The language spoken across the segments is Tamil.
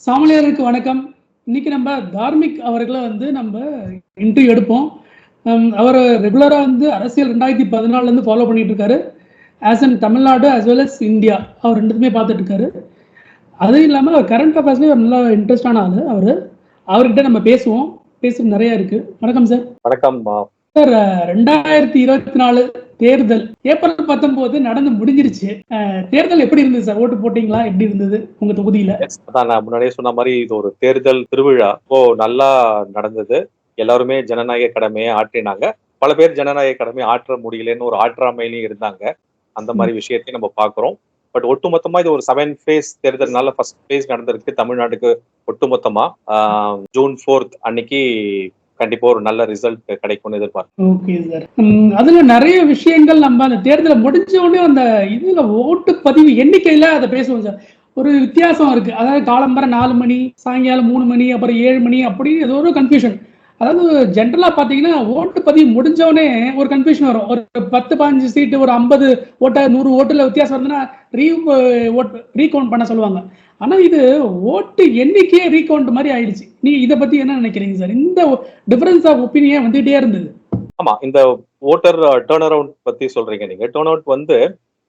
சாமானியருக்கு வணக்கம். இன்னைக்கு நம்ம தார்மிக் அவர்கள நம்ம இன்டர்வியூ எடுப்போம். அவர் ரெகுலரா அரசியல் 2014லேருந்து ஃபாலோ பண்ணிட்டு இருக்காரு. As in Tamil Nadu as well as India. அவர் 2த்துமே பார்த்துட்டு இருக்காரு. அதுவும் இல்லாம அவர் கரண்ட் அஃபேர்ஸ்லயும் ஒரு நல்ல இன்ட்ரெஸ்டான ஆளு அவரு. அவர்கிட்ட நம்ம பேசுவோம். பேசுறது நெறைய இருக்கு. வணக்கம் சார். வணக்கம். சார் 2024 தேர்தல் ஏப்ரல் 19 நடந்து முடிஞ்சிருச்சு. தேர்தல் எப்படி இருந்தது சார்? ஓட்டு போட்டீங்களா? எப்படி இருந்தது உங்க தொகுதியில? அதான் நான் முன்னாடியே சொன்ன மாதிரி இது ஒரு தேர்தல் திருவிழா. நல்லா நடந்தது. எல்லாருமே ஜனநாயக கடமையை ஆற்றினாங்க. பல பேர் ஜனநாயக கடமையை ஆற்ற முடியலன்னு ஒரு ஆற்றாமையிலையும் இருந்தாங்க. அந்த மாதிரி விஷயத்தையும் நம்ம பாக்குறோம். பட் ஒட்டுமொத்தமா இது ஒரு 7 ஃபேஸ் தேர்தல்னால ஃபர்ஸ்ட் ஃபேஸ் நடந்திருக்கு தமிழ்நாட்டுக்கு. ஒட்டுமொத்தமா ஜூன் 4 அன்னைக்கு கண்டிப்பா ஒரு நல்ல ரிசல்ட் கிடைக்கும்னு எதிர்பார்க்கிறேன். Okay sir. அதுல நிறைய விஷயங்கள் நம்ம அந்த தேர்தலை முடிஞ்ச உடனே அந்த இதுல ஓட்டு பதிவு எண்ணிக்கையில அதை பேசுவோம் சார். ஒரு வித்தியாசம் இருக்கு. அதாவது காலம்பர 4 மணி, சாயங்காலம் 3 மணி, அப்புறம் 7 மணி, அப்படி ஏதோ ஒரு கன்ஃபியூஷன். அதாவது ஜென்ரலா பாத்தீங்கன்னா ஓட்டு பதிவு முடிஞ்சவனே ஒரு கன்ஃபியூஷன் வரும். ஒரு 10-15 சீட்டு, ஒரு 50 ஓட்ட 100 ஓட்டுல வித்தியாசம் வருதுன்னா ரீகவுண்ட் பண்ண சொல்லுவாங்க. ஆனா இது ஓட்டு எண்ணிக்கையே ரீகவுண்ட் மாதிரி ஆயிடுச்சு. நீ இதை பத்தி என்ன நினைக்கிறீங்க சார்? இந்த டிஃபரன்ஸ் ஆஃப் ஒப்பீனியன் வந்துட்டே இருந்தது. ஆமா, இந்த ஓட்டர் டர்ன் அரவுண்ட் பத்தி சொல்றீங்க நீங்க. டர்ன் அவுட்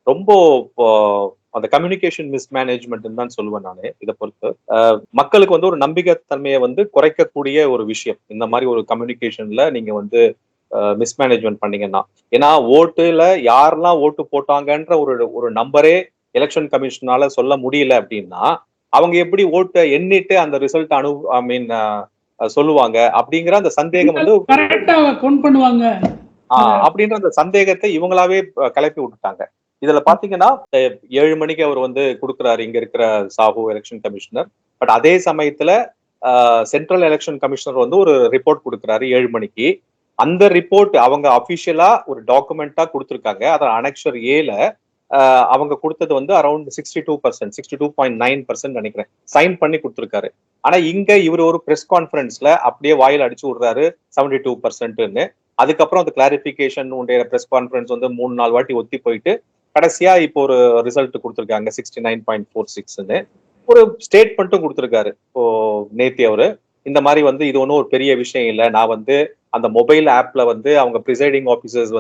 ரொம்ப அந்த கம்யூனிகேஷன் மிஸ்மேனேஜ்மெண்ட் தான் சொல்லுவேன் நானு. இதை பொறுத்து மக்களுக்கு ஒரு நம்பிக்கை தன்மையை குறைக்கக்கூடிய ஒரு விஷயம் இந்த மாதிரி ஒரு கம்யூனிகேஷன்ல நீங்க மிஸ்மேனேஜ்மெண்ட் பண்ணீங்கன்னா. ஏன்னா ஓட்டுல யாரெல்லாம் ஓட்டு போட்டாங்கன்ற ஒரு நம்பரே எலெக்ஷன் கமிஷனால சொல்ல முடியல அப்படின்னா அவங்க எப்படி ஓட்டை எண்ணிட்டு அந்த ரிசல்ட் சொல்லுவாங்க அப்படிங்கிற அந்த சந்தேகம் பண்ணுவாங்க அப்படின்ற அந்த சந்தேகத்தை இவங்களாவே கிளப்பி விட்டுட்டாங்க. இதுல பாத்தீங்கன்னா 7 மணிக்கு அவர் கொடுக்குறாரு இங்க இருக்கிற சாஹூ எலெக்ஷன் கமிஷனர். பட் அதே சமயத்துல சென்ட்ரல் எலெக்ஷன் கமிஷனர் ஒரு ரிப்போர்ட் கொடுக்குறாரு 7 மணிக்கு. அந்த ரிப்போர்ட் அவங்க அபிஷியலா ஒரு டாக்குமெண்டா கொடுத்துருக்காங்க. அதான் அனெக்சர் ஏல அவங்க கொடுத்தது அரௌண்ட் 62%, 62.9% நினைக்கிறேன் சைன் பண்ணி கொடுத்துருக்காரு. ஆனா இங்க இவர் ஒரு பிரஸ் கான்ஃபரன்ஸ்ல அப்படியே வாயில் அடிச்சு விடுறாரு 72%. அதுக்கப்புறம் அந்த கிளாரிபிகேஷன் உடைய பிரஸ் கான்ஃபரன்ஸ் 3-4 வாட்டி ஒத்தி போயிட்டு கடைசியா இப்போ ஒரு ரிசல்ட் கொடுத்துருக்காங்க 69.46ன்னு ஒரு ஸ்டேட்மெண்ட்டும் கொடுத்துருக்காரு. இப்போ நேத்தி அவரு இந்த மாதிரி இது ஒன்றும் ஒரு பெரிய விஷயம் இல்லை. நான் அந்த மொபைல் ஆப்ல அவங்க ப்ரிசைடிங் ஆபீசர்ஸ்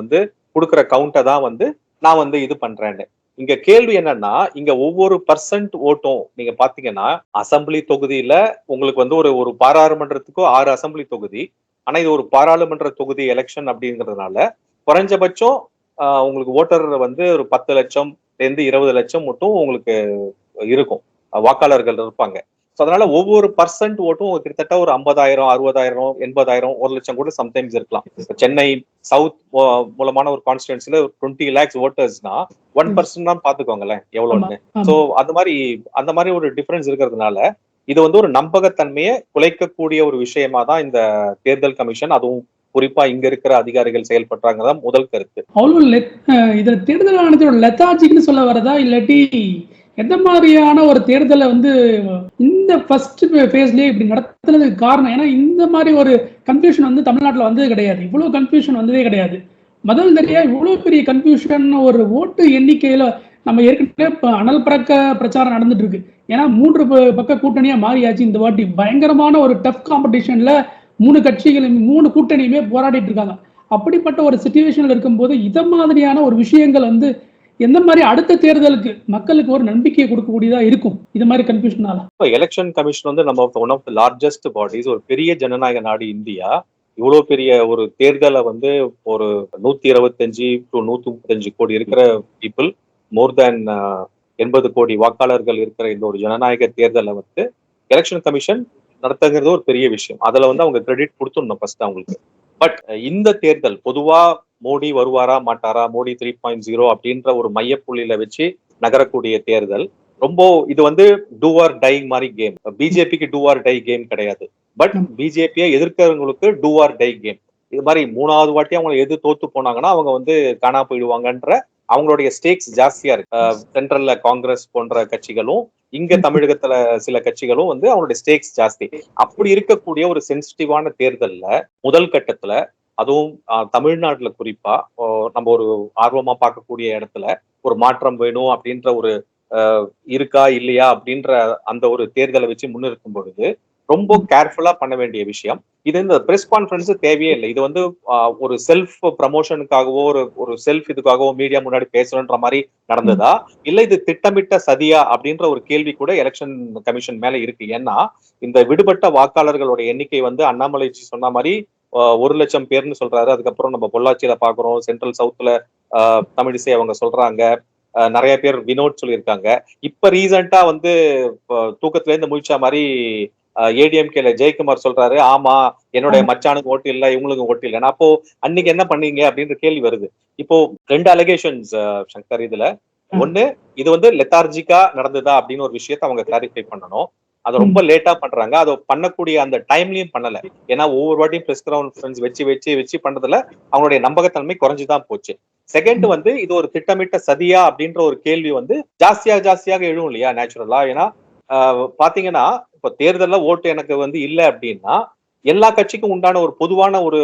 கொடுக்குற கவுண்டை தான் நான் இது பண்றேன்னு. இங்க கேள்வி என்னன்னா, இங்க ஒவ்வொரு பர்சன்ட் ஓட்டும் நீங்க பாத்தீங்கன்னா அசம்பிளி தொகுதியில உங்களுக்கு ஒரு பாராளுமன்றத்துக்கும் 6 அசம்பிளி தொகுதி. ஆனா இது ஒரு பாராளுமன்ற தொகுதி எலெக்ஷன் அப்படிங்கிறதுனால குறைஞ்சபட்சம் உங்களுக்கு ஓட்டர் ஒரு 10 லட்சம் 20 லட்சம் மட்டும் உங்களுக்கு இருக்கும், வாக்காளர்கள் இருப்பாங்க. அதனால ஒவ்வொரு பர்சன்ட் ஓட்டும் கிட்டத்தட்ட ஒரு 50,000, 60,000, 80,000, 1 லட்சம் கூட சம்டைம்ஸ் இருக்கலாம். சென்னை சவுத் மூலமான ஒரு கான்ஸ்டிடுவன்சில 20 lakhs ஓட்டர்ஸ்னா 1% தான் பாத்துக்கோங்களேன் எவ்வளவுன்னு. சோ அந்த மாதிரி ஒரு டிஃபரன்ஸ் இருக்கிறதுனால இது ஒரு நம்பகத்தன்மையை குலைக்கக்கூடிய ஒரு விஷயமா தான் இந்த தேர்தல் கமிஷன், அதுவும் குறிப்பா இங்க இருக்கிற அதிகாரிகள் செயல்படுறாங்கதான் முதல் கருத்து. இதுல தேர்தல் ஆணையத்தோட லெத்தாஜிக்னு சொல்ல வரதா, இல்லாட்டி எந்த மாதிரியான ஒரு தேர்தலை இந்த ஃபர்ஸ்ட் ஃபேஸ்லயே இப்படி நடத்துறதுக்கு காரணம்? ஏன்னா இந்த மாதிரி ஒரு கன்ஃபியூஷன் தமிழ்நாட்டில் வந்தது கிடையாது. இவ்வளவு கன்ஃபியூஷன் வந்ததே கிடையாது. முதல் தடவையா இவ்வளவு பெரிய கன்ஃபியூஷன் ஒரு ஓட்டு எண்ணிக்கையில நம்ம ஏற்கனவே அனல் பறக்க பிரச்சாரம் நடந்துட்டு இருக்கு. ஏன்னா 3 பக்க கூட்டணியா மாறியாச்சு. இந்த வாட்டி பயங்கரமான ஒரு டஃப் காம்படிஷன்ல 3 கட்சிகளும் 3 கூட்டணியுமே போராடிட்டு இருக்காங்க. அப்படிப்பட்ட ஒரு சிச்சுவேஷன்ல இருக்கும்போது இத மாதிரியான ஒரு விஷயங்கள் எந்த மாதிரி அடுத்த தேர்தலுக்கு மக்களுக்கு ஒரு நம்பிக்கையை கொடுக்கக்கூடியதா இருக்கும் இது மாதிரி கன்ஃபியூஷனால? எலெக்ஷன் கமிஷன் நம்ம one of the largest bodies, ஒரு பெரிய ஜனநாயக நாடு இந்தியா. இவ்வளவு பெரிய ஒரு தேர்தலை ஒரு 125 to 135 கோடி இருக்கிற பீப்புள், மோர் தேன் 80 கோடி வாக்காளர்கள் இருக்கிற இந்த ஒரு ஜனநாயக தேர்தலை எலெக்ஷன் கமிஷன் நடத்துங்கிறது ஒரு பெரிய விஷயம். அதுல அவங்க கிரெடிட் கொடுத்துடணும் ஃபர்ஸ்ட் அவங்களுக்கு. பட் இந்த தேர்தல் பொதுவா மோடி வருவாரா மாட்டாரா, மோடி 3.0 அப்படின்ற ஒரு மையப்புள்ளியில வச்சு நகரக்கூடிய தேர்தல். ரொம்ப இது டூ ஆர் டை மாதிரி கேம். பிஜேபிக்கு டூ ஆர் டை கேம் கிடையாது. பட் பிஜேபியை எதிர்க்கிறவங்களுக்கு டூ ஆர் டை கேம். இது மாதிரி 3வது வாட்டி அவங்க எது தோத்து போனாங்கன்னா அவங்க காணா போயிடுவாங்கன்ற அவங்களுடைய ஸ்டேக்ஸ் ஜாஸ்தியா இருக்கு. சென்ட்ரல்ல காங்கிரஸ் போன்ற கட்சிகளும் இங்க தமிழகத்துல சில கட்சிகளும் அவங்களுடைய ஸ்டேக்ஸ் ஜாஸ்தி. அப்படி இருக்கக்கூடிய ஒரு சென்சிட்டிவான தேர்தல்ல முதல் கட்டத்துல, அதுவும் தமிழ்நாட்டுல குறிப்பா நம்ம ஒரு ஆர்வமா பார்க்கக்கூடிய இடத்துல ஒரு மாற்றம் வேணும் அப்படின்ற ஒரு இருக்கா இல்லையா அப்படின்ற அந்த ஒரு தேர்தலை வச்சு முன்னிறுத்தும் பொழுது ரொம்ப கேர்ஃபுல்லா பண்ண வேண்டிய விஷயம். இது இந்த பிரஸ் கான்ஃபரன்ஸ் தேவையே இல்லை. இது வந்து ஒரு செல்ஃப் ப்ரமோஷனுக்காகவோ ஒரு செல்ஃப் இதுக்காகவோ மீடியா முன்னாடி பேசணுன்ற மாதிரி நடந்ததா, இல்ல இது திட்டமிட்ட சதியா அப்படின்ற ஒரு கேள்வி கூட எலெக்ஷன் கமிஷன் மேல இருக்கு. ஏன்னா இந்த விடுபட்ட வாக்காளர்களோட எண்ணிக்கை வந்து அண்ணாமலைஜி சொன்ன மாதிரி 1,00,000 பேர்னு சொல்றாரு. அதுக்கப்புறம் நம்ம பொள்ளாச்சியில பாக்குறோம், சென்ட்ரல் சவுத்ல தமிழிசை அவங்க சொல்றாங்க, நிறைய பேர் வினோத் சொல்லியிருக்காங்க. இப்ப ரீசெண்டா வந்து தூக்கத்துல இருந்து முழிச்சா மாதிரி ஏடிஎம்கேல ஜெயக்குமார் சொல்றாரு, ஆமா என்னுடைய மச்சானுக்கு ஓட்டு இல்ல, இவங்களுக்கு ஓட்டு இல்ல. அப்போ அன்னைக்கு என்ன பண்ணீங்க அப்படின்ற கேள்வி வருது. இப்போ 2 அலிகேஷன்ஸ் சங்கர் இதுல. ஒண்ணு, இது வந்து லெத்தார்ஜிக்கா நடந்ததா அப்படின்னு ஒரு விஷயத்த அவங்க கிளாரிஃபை பண்ணணும். அதை ரொம்ப லேட்டா பண்றாங்க. அதை பண்ணக்கூடிய அந்த டைம்லயும் பண்ணல. ஏன்னா ஒவ்வொரு வாட்டியும் பிரஸ் கான்ஃபரன்ஸ் வச்சு வச்சு வச்சு பண்றதுல அவங்களுடைய நம்பகத்தன்மை குறைஞ்சுதான் போச்சு. செகண்ட் வந்து இது ஒரு திட்டமிட்ட சதியா அப்படின்ற ஒரு கேள்வி வந்து ஜாஸ்தியாக எழும் இல்லையா நேச்சுரலா. ஏன்னா பாத்தீங்கன்னா இப்ப தேர்தல்ல ஓட்டு எனக்கு வந்து இல்ல அப்படின்னா எல்லா கட்சிக்கும் உண்டான ஒரு பொதுவான ஒரு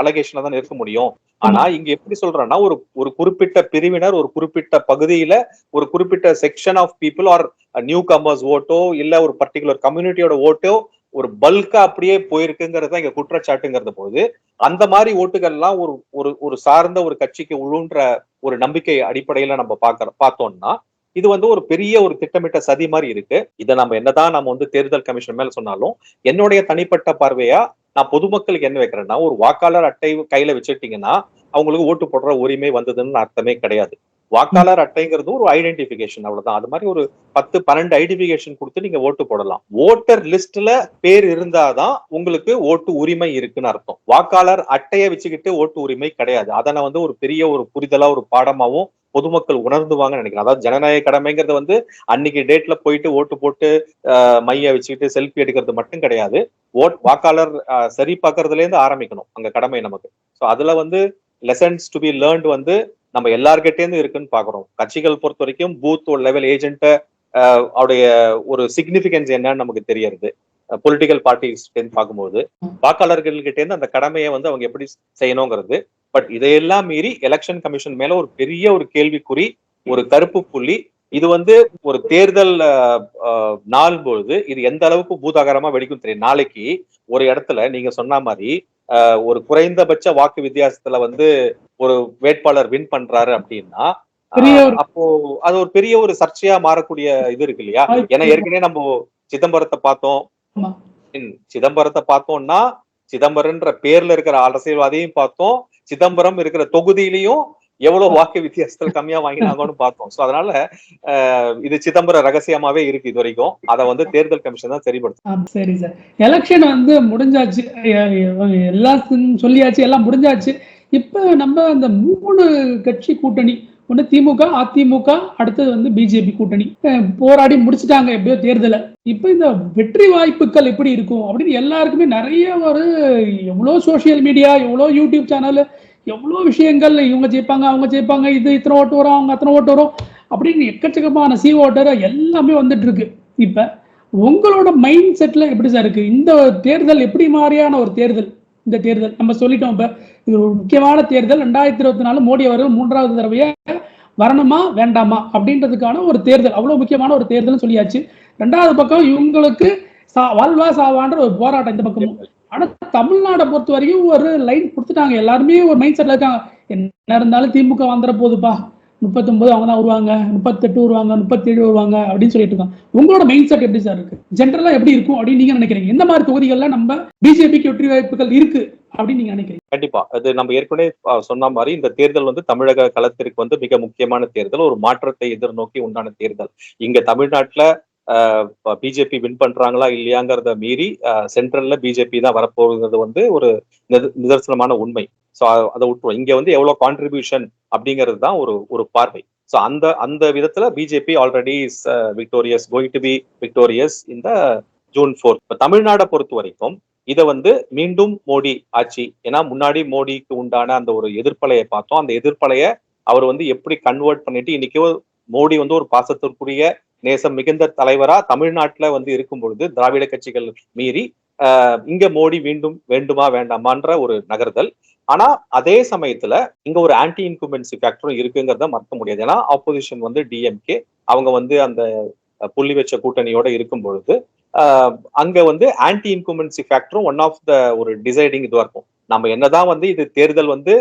அலகேஷன்ல தான் இருக்க முடியும். ஆனா இங்க எப்படி சொல்றேன்னா ஒரு குறிப்பிட்ட பிரிவினர், ஒரு குறிப்பிட்ட பகுதியில ஒரு குறிப்பிட்ட section of people are newcomers ஓட்டோ இல்ல ஒரு பர்டிகுலர் கம்யூனிட்டியோட ஓட்டோ ஒரு பல்கா அப்படியே போயிருக்குங்கிறது இங்க குற்றச்சாட்டுங்கிறது போது அந்த மாதிரி ஓட்டுகள்லாம் ஒரு ஒரு ஒரு சார்ந்த ஒரு கட்சிக்கு உழுன்ற ஒரு நம்பிக்கை அடிப்படையில நம்ம பார்த்தோம்னா இது வந்து ஒரு பெரிய ஒரு திட்டமிட்ட சதி மாதிரி இருக்கு. இதை நம்ம என்னதான் நம்ம வந்து தேர்தல் கமிஷன் மேல சொன்னாலும் என்னுடைய தனிப்பட்ட பார்வையா நான் பொதுமக்களுக்கு என்ன வைக்கிறேன்னா, ஒரு வாக்காளர் அட்டை கையில வச்சுட்டீங்கன்னா அவங்களுக்கு ஓட்டு போடுற உரிமை வந்ததுன்னு அர்த்தமே கிடையாது. வாக்காளர் அட்டைங்கிறது ஒரு ஐடென்டிபிகேஷன், அவ்வளவுதான். அது மாதிரி ஒரு 10-12 ஐடென்டிபிகேஷன் கொடுத்து நீங்க ஓட்டு போடலாம். ஓட்டர் லிஸ்ட்ல பேர் இருந்தாதான் உங்களுக்கு ஓட்டு உரிமை இருக்குன்னு அர்த்தம். வாக்காளர் அட்டையை வச்சுக்கிட்டு ஓட்டு உரிமை கிடையாது. அதனை வந்து ஒரு பெரிய ஒரு புரிதலா ஒரு பாடமாவும் பொதுமக்கள் உணர்ந்துவாங்கன்னு நினைக்கிறேன். அதாவது ஜனநாயக கடமைங்கிறது வந்து அன்னைக்கு டேட்ல போயிட்டு ஓட்டு போட்டு மைய வச்சுக்கிட்டு செல்ஃபி எடுக்கிறது மட்டும் கிடையாது. வாக்காளர் சரி பார்க்கறதுல இருந்து ஆரம்பிக்கணும் அங்க கடமை நமக்கு. சோ அதுல வந்து லெசன்ஸ் டு பி லேர்ன்ட் வந்து நம்ம எல்லார்கிட்டே இருந்து இருக்குன்னு பாக்குறோம். கட்சிகள் பொறுத்த வரைக்கும் பூத் லெவல் ஏஜென்ட் அவருடைய ஒரு சிக்னிபிகன்ஸ் என்னன்னு நமக்கு தெரியறது. பொலிட்டிக்கல் பார்ட்டிஸ் பார்க்கும்போது வாக்காளர்கள் கிட்ட இருந்து அந்த கடமையை வந்து அவங்க எப்படி செய்யணுங்கிறது. பட் இதையெல்லாம் மீறி எலெக்ஷன் கமிஷன் மேல ஒரு பெரிய ஒரு கேள்விக்குறி, ஒரு கருப்பு புள்ளி. இது வந்து ஒரு தேர்தல் நாள் பொழுது இது எந்த அளவுக்கு பூதாகரமா வெடிக்கும் தெரியும். நாளைக்கு ஒரு இடத்துல நீங்க சொன்ன மாதிரி ஒரு குறைந்தபட்ச வாக்கு வித்தியாசத்துல வந்து ஒரு வேட்பாளர் வின் பண்றாரு அப்படின்னா அப்போ அது ஒரு பெரிய ஒரு சர்ச்சையா மாறக்கூடிய இது இருக்கு இல்லையா. ஏன்னா ஏற்கனவே நம்ம சிதம்பரத்தை பார்த்தோம். சிதம்பரத்தை பார்த்தோம்னா சிதம்பரம்ன்ற பேர்ல இருக்கிற அரசியல்வாதியும் பார்த்தோம், சிதம்பரம் இருக்கிற தொகுதியிலையும் எவ்வளவு வாக்கு வித்தியாசத்துல கம்மியா வாங்கினாங்கன்னு பார்த்தோம். சோ அதனால இது சிதம்பரம் ரகசியமாவே இருக்கு இது வரைக்கும். அதை வந்து தேர்தல் கமிஷன் தான் சரிபடுத்தும். சரி சார், எலெக்ஷன் வந்து முடிஞ்சாச்சு, எல்லாம் சொல்லியாச்சு, எல்லாம் முடிஞ்சாச்சு. இப்ப நம்ம அந்த 3 கட்சி கூட்டணி, ஒண்ணு திமுக, அதிமுக, அடுத்தது வந்து பிஜேபி கூட்டணி போராடி முடிச்சுட்டாங்க எப்படியோ தேர்தலை. இப்ப இந்த வெற்றி வாய்ப்புகள் எப்படி இருக்கும் அப்படின்னு எல்லாருக்குமே நிறைய ஒரு எவ்வளவு சோசியல் மீடியா, எவ்வளவு யூடியூப் சேனல், எவ்வளவு விஷயங்கள், இவங்க ஜெயிப்பாங்க அவங்க ஜெயிப்பாங்க, இது இத்தனை ஓட்டு வரும் அவங்க அத்தனை ஓட்டு வரும் அப்படின்னு எக்கச்சக்கமான சி ஓட்டர் எல்லாமே வந்துட்டு இருக்கு. இப்ப உங்களோட மைண்ட் செட்ல எப்படி சார் இருக்கு இந்த தேர்தல்? எப்படி மாதிரியான ஒரு தேர்தல் இந்த தேர்தல்? நம்ம சொல்லிட்டோம், இப்ப இது ஒரு முக்கியமான தேர்தல். 2024 மோடி அவர்கள் 3வது தடவையா வரணுமா வேண்டாமா அப்படின்றதுக்கான ஒரு தேர்தல், அவ்வளவு முக்கியமான ஒரு தேர்தல் சொல்லியாச்சு. 2வது பக்கம் இவங்களுக்கு வாழ்வா சாவான்ற ஒரு போராட்டம் இந்த பக்கமும். ஆனா தமிழ்நாடை பொறுத்த வரைக்கும் ஒரு லைன் கொடுத்துட்டாங்க, எல்லாருமே ஒரு மைண்ட் செட்ல இருக்காங்க, என்ன இருந்தாலும் திமுக வந்துட போகுதுப்பா, 39 அவங்க தான் வருவாங்க, 38 வருவாங்க, 37 வருவாங்க அப்படின்னு சொல்லிட்டு இருக்காங்க. உங்களோட மைண்ட் செட் எப்படி சார் இருக்கு? ஜென்ரலா எப்படி இருக்கும் அப்படின்னு நீங்க நினைக்கிறீங்க? எந்த மாதிரி தொகுதிகள்ல நம்ம பிஜேபிக்கு வெற்றி வாய்ப்புகள் இருக்கு அப்படின்னு நீங்க நினைக்கிறீங்க? கண்டிப்பா, அது நம்ம ஏற்கனவே சொன்ன மாதிரி இந்த தேர்தல் வந்து தமிழக களத்திற்கு வந்து மிக முக்கியமான தேர்தல், ஒரு மாற்றத்தை எதிர்நோக்கி உண்டான தேர்தல். இங்க தமிழ்நாட்டுல பிஜேபி வின் பண்றாங்களா இல்லையாங்கிறத மீறி சென்ட்ரல்ல பிஜேபி தான் வரப்போகுது வந்து ஒரு நிதர்சனமான உண்மை. சோ அதை விட்டுருவோம். இங்க வந்து எவ்வளவு கான்ட்ரிபியூஷன் அப்படிங்கிறது தான் ஒரு பார்வை. சோ அந்த விதத்துல BJP already is victorious, going to B victorious இந்த June 4. தமிழ்நாடை பொறுத்த வரைக்கும் இதை வந்து மீண்டும் மோடி ஆட்சி, ஏன்னா முன்னாடி மோடிக்கு உண்டான அந்த ஒரு எதிர்ப்பலையை பார்த்தோம். அந்த எதிர்ப்பலையை அவர் வந்து எப்படி கன்வெர்ட் பண்ணிட்டு இன்னைக்கு மோடி வந்து ஒரு பாசத்திற்குரிய நேசம் மிகுந்த தலைவரா தமிழ்நாட்டுல வந்து இருக்கும் பொழுது திராவிட கட்சிகள் மீறி இங்க மோடி மீண்டும் வேண்டுமா வேண்டாமான்ற ஒரு நகர்தல். ஆனா அதே சமயத்துல இங்க ஒரு ஆன்டி இன்குமென்சி ஃபேக்டரும் இருக்குங்கிறத மறக்க முடியாது. ஏன்னா ஆப்போசிஷன் வந்து டிஎம்கே, அவங்க வந்து அந்த புள்ளி வச்ச கூட்டணியோட இருக்கும் பொழுது அங்க வந்து ஆன்டி இன்குமென்சி ஃபேக்டரும் ஒன் ஆஃப் த ஒரு டிசைடிங் இதுவா இருக்கும். நம்ம என்னதான் வந்து இது தேர்தல் வந்து